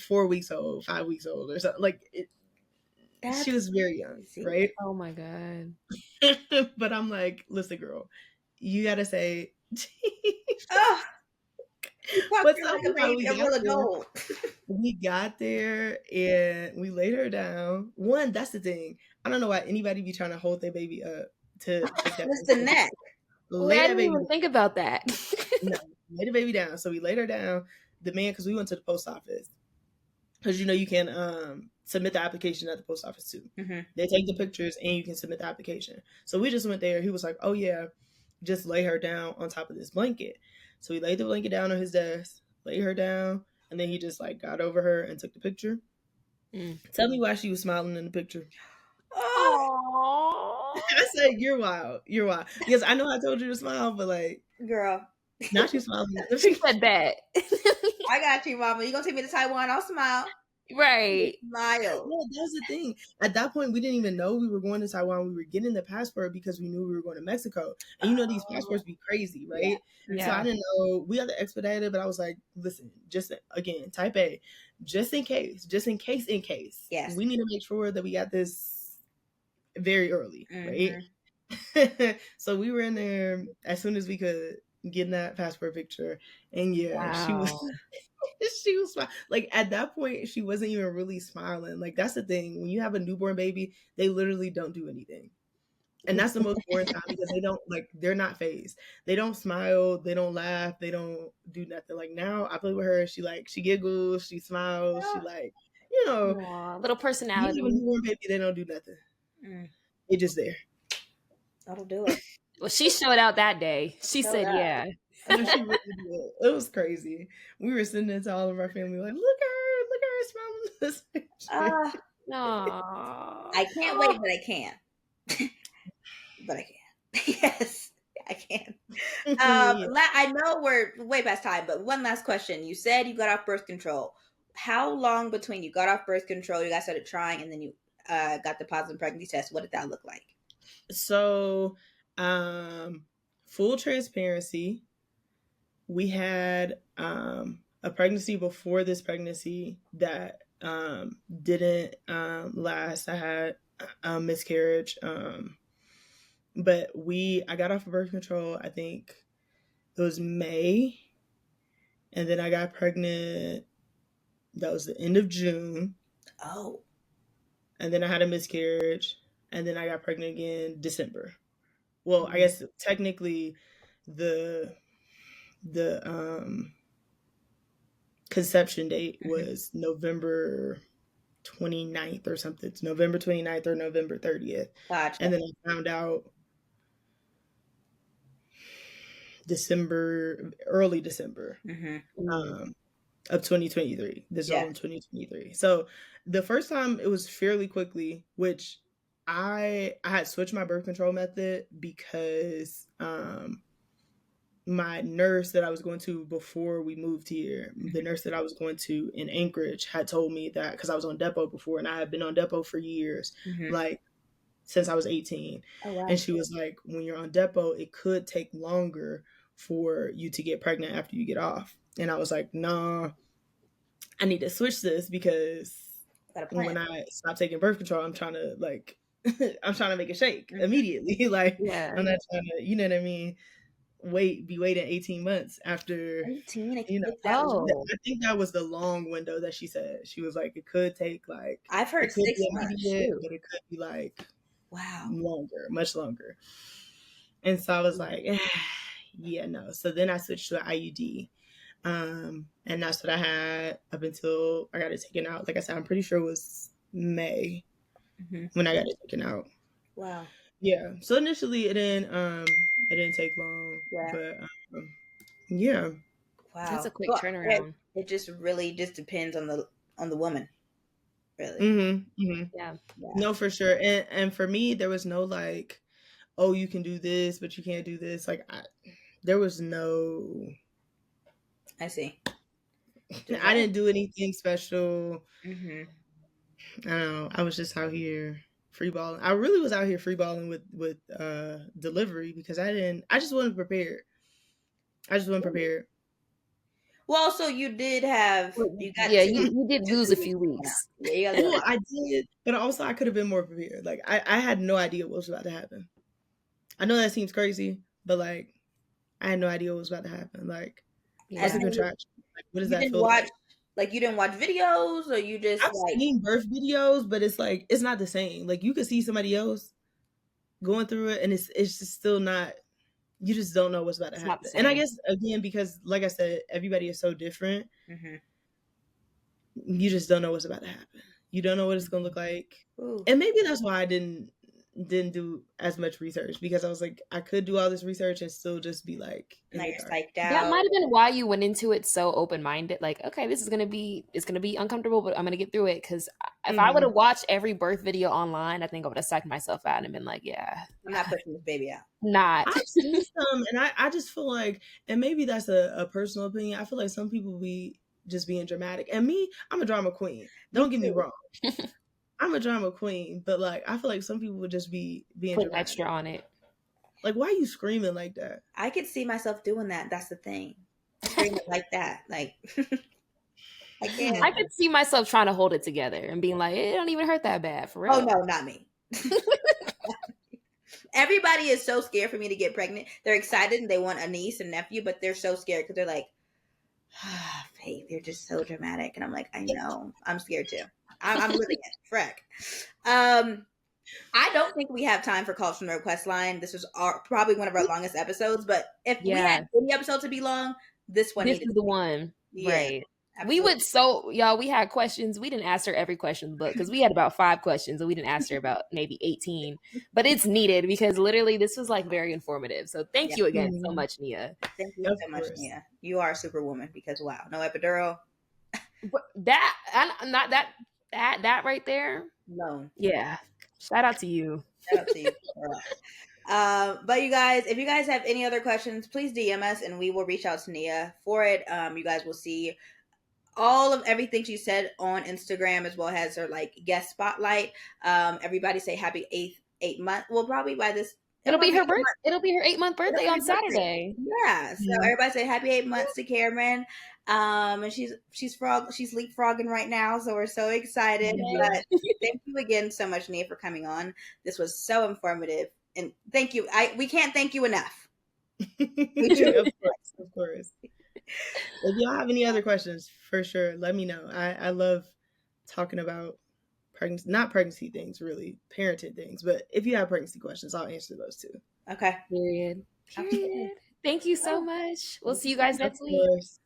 4 weeks old, 5 weeks old, or something. Like, she was very young, right? Oh my God. But I'm like, listen, girl, you gotta say. Oh, you But talking like a somehow baby, a real adult. we got there and we laid her down. One, that's the thing. I don't know why anybody be trying to hold their baby up to take that. Just the neck. Wait, Lay I that didn't baby even think about that. down. No, lay the baby down. So we laid her down. The man, because we went to the post office. Because you can submit the application at the post office too. Mm-hmm. They take the pictures and you can submit the application. So we just went there. He was like, "Oh yeah, just lay her down on top of this blanket." So we laid the blanket down on his desk, laid her down, and then he just like got over her and took the picture. Tell me why she was smiling in the picture. Oh, I said, "You're wild. You're wild." Because I know I told you to smile, but like girl. now she's smiling. She said that. I got you, mama. You gonna take me to Taiwan? I'll smile. Right. Smile. Well, that was the thing. At that point, we didn't even know we were going to Taiwan. We were getting the passport because we knew we were going to Mexico. And these passports be crazy, right? Yeah. So I didn't know. We had to expedite it, but I was like, listen, just again, type A, just in case. Yes. We need to make sure that we got this very early, right? So we were in there as soon as we could, getting that passport picture. And yeah, she was like, at that point she wasn't even really smiling. Like, that's the thing, when you have a newborn baby, they literally don't do anything, and that's the most boring time because they don't, like, they're not phased. They don't smile, they don't laugh, they don't do nothing. Like, now I play with her, she giggles, she smiles, she like, Aww, little personality. you have a newborn baby, they don't do nothing. They just there. That'll do it. Well, she showed out that day. She said, yeah. She really did. It was crazy. We were sitting there to all of our family like, look at her smiling in this picture. Aww. I can't wait, but I can. But I can. Yes, I can. I know we're way past time, but one last question. You said you got off birth control. How long between you got off birth control, you guys started trying, and then you got the positive pregnancy test? What did that look like? So, full transparency, we had a pregnancy before this pregnancy that didn't last. I had a miscarriage. But I got off of birth control, I think it was May. And then I got pregnant. That was the end of June. Oh. And then I had a miscarriage. And then I got pregnant again December. Well, I guess technically the conception date was November 29th or something. It's November 29th or November 30th. Gotcha. And then I found out early December of 2023. This is all in 2023. So the first time, it was fairly quickly, which I had switched my birth control method because my nurse that I was going to before we moved here, the nurse that I was going to in Anchorage, had told me that, because I was on depot before and I had been on depot for years, like since I was 18. Oh, wow. And she was like, when you're on depot, it could take longer for you to get pregnant after you get off. And I was like, nah, I need to switch this because when I stop taking birth control, I'm trying to I'm trying to make a shake immediately. Like, I'm not trying to, you know what I mean? Be waiting 18 months after 18. I think that was the long window that she said. She was like, it could take I've heard 6 months, but it could be wow, longer, much longer. And so I was like, yeah, no. So then I switched to an IUD. And that's what I had up until I got it taken out. Like I said, I'm pretty sure it was May when I got it taken out. Wow. Yeah. So initially it didn't take long, Yeah. but yeah. That's a Wow. quick So turnaround. it just really just depends on the woman, really. Mm-hmm. Mm-hmm. Yeah. Yeah. No, for sure. And for me, there was no like, oh, you can do this, but you can't do this. Like, there was no. I see. Just I didn't do anything special. mm-hmm. I don't know. I was just out here free balling. I really was out here free balling with delivery because I just wasn't prepared. I just wasn't prepared. Well, so you did have you got Yeah, two you did two lose a 3 weeks few now. weeks. Yeah, you got a little. Well, I did, but also I could have been more prepared. Like I had no idea what was about to happen. I know that seems crazy, but like I had no idea what was about to happen. Like, what's And the Yeah. so contraction? Like, what does you that didn't feel watch like? you didn't watch videos, or you just I've like seen birth videos, but it's like it's not the same. Like you could see somebody else going through it, and it's just still not. You just don't know what's about to It's not the happen. And I same. guess again, because like I said, everybody is so different. mm-hmm. You just don't know what's about to happen. You don't know what it's gonna look like, Ooh, and maybe that's why I didn't do as much research because I was like I could do all this research and still just be like in now the you're dark. psyched That out. might have been why you went into it so open minded. Like, okay, this is it's gonna be uncomfortable, but I'm gonna get through it. Because if I would Mm-hmm. have watched every birth video online, I think I would have psyched myself out and been like, yeah, I'm not pushing this baby out. not. I've seen some, and I just feel like, and maybe that's a personal opinion. I feel like some people be just being dramatic, and me, I'm a drama queen. Me Don't get me too. wrong, I'm a drama queen, but like I feel like some people would just be being Put dramatic. extra on it. Like, why are you screaming like that? I could see myself doing that. That's the thing. Screaming like that. Like I can't. I could see myself trying to hold it together and being like, it don't even hurt that bad for Oh real. no, not me. Everybody is so scared for me to get pregnant. They're excited and they want a niece and nephew, but they're so scared because they're like, Faith, you're just so dramatic. And I'm like, I know. I'm scared too. I'm living it. Freck. I don't think we have time for Calls from the Request Line. This was probably one of our longest episodes, but if we had Yeah, any episode to be long, this one this needed is to the be. one. Yeah, Right. We absolutely. would y'all, we had questions. We didn't answer every question in the book because we had about 5 questions and we didn't answer about maybe 18. But it's needed because literally this was like very informative. So thank Yeah. you again so Mhm. much, Nia. Thank you Of so much, course. Nia. You are a superwoman because wow, no epidural, But that not that right there. no. Yeah. Shout out to you. Shout out to you. Girl. But you guys, if you guys have any other questions, please DM us and we will reach out to Nia for it. You guys will see all of everything she said on Instagram as well as her like guest spotlight. Everybody say happy eight month. Well, probably by this. It'll be her 8 months. it'll be her 8-month It'll birthday be on her birthday. Saturday. Yeah. So Mhm. everybody say happy 8 months to Cameron. And she's she's leapfrogging right now, so we're so excited. Yeah. But thank you again so much, Nia, for coming on. This was so informative, and thank you. We can't thank you enough. We truly. Of course, of course. If y'all have any other questions, for sure, let me know. I love talking about pregnancy, not pregnancy things, really, parenting things. But if you have pregnancy questions, I'll answer those too. Okay. Period. Absolutely. Period. Thank you so much. We'll Thank see you you so guys much. Of next week. course.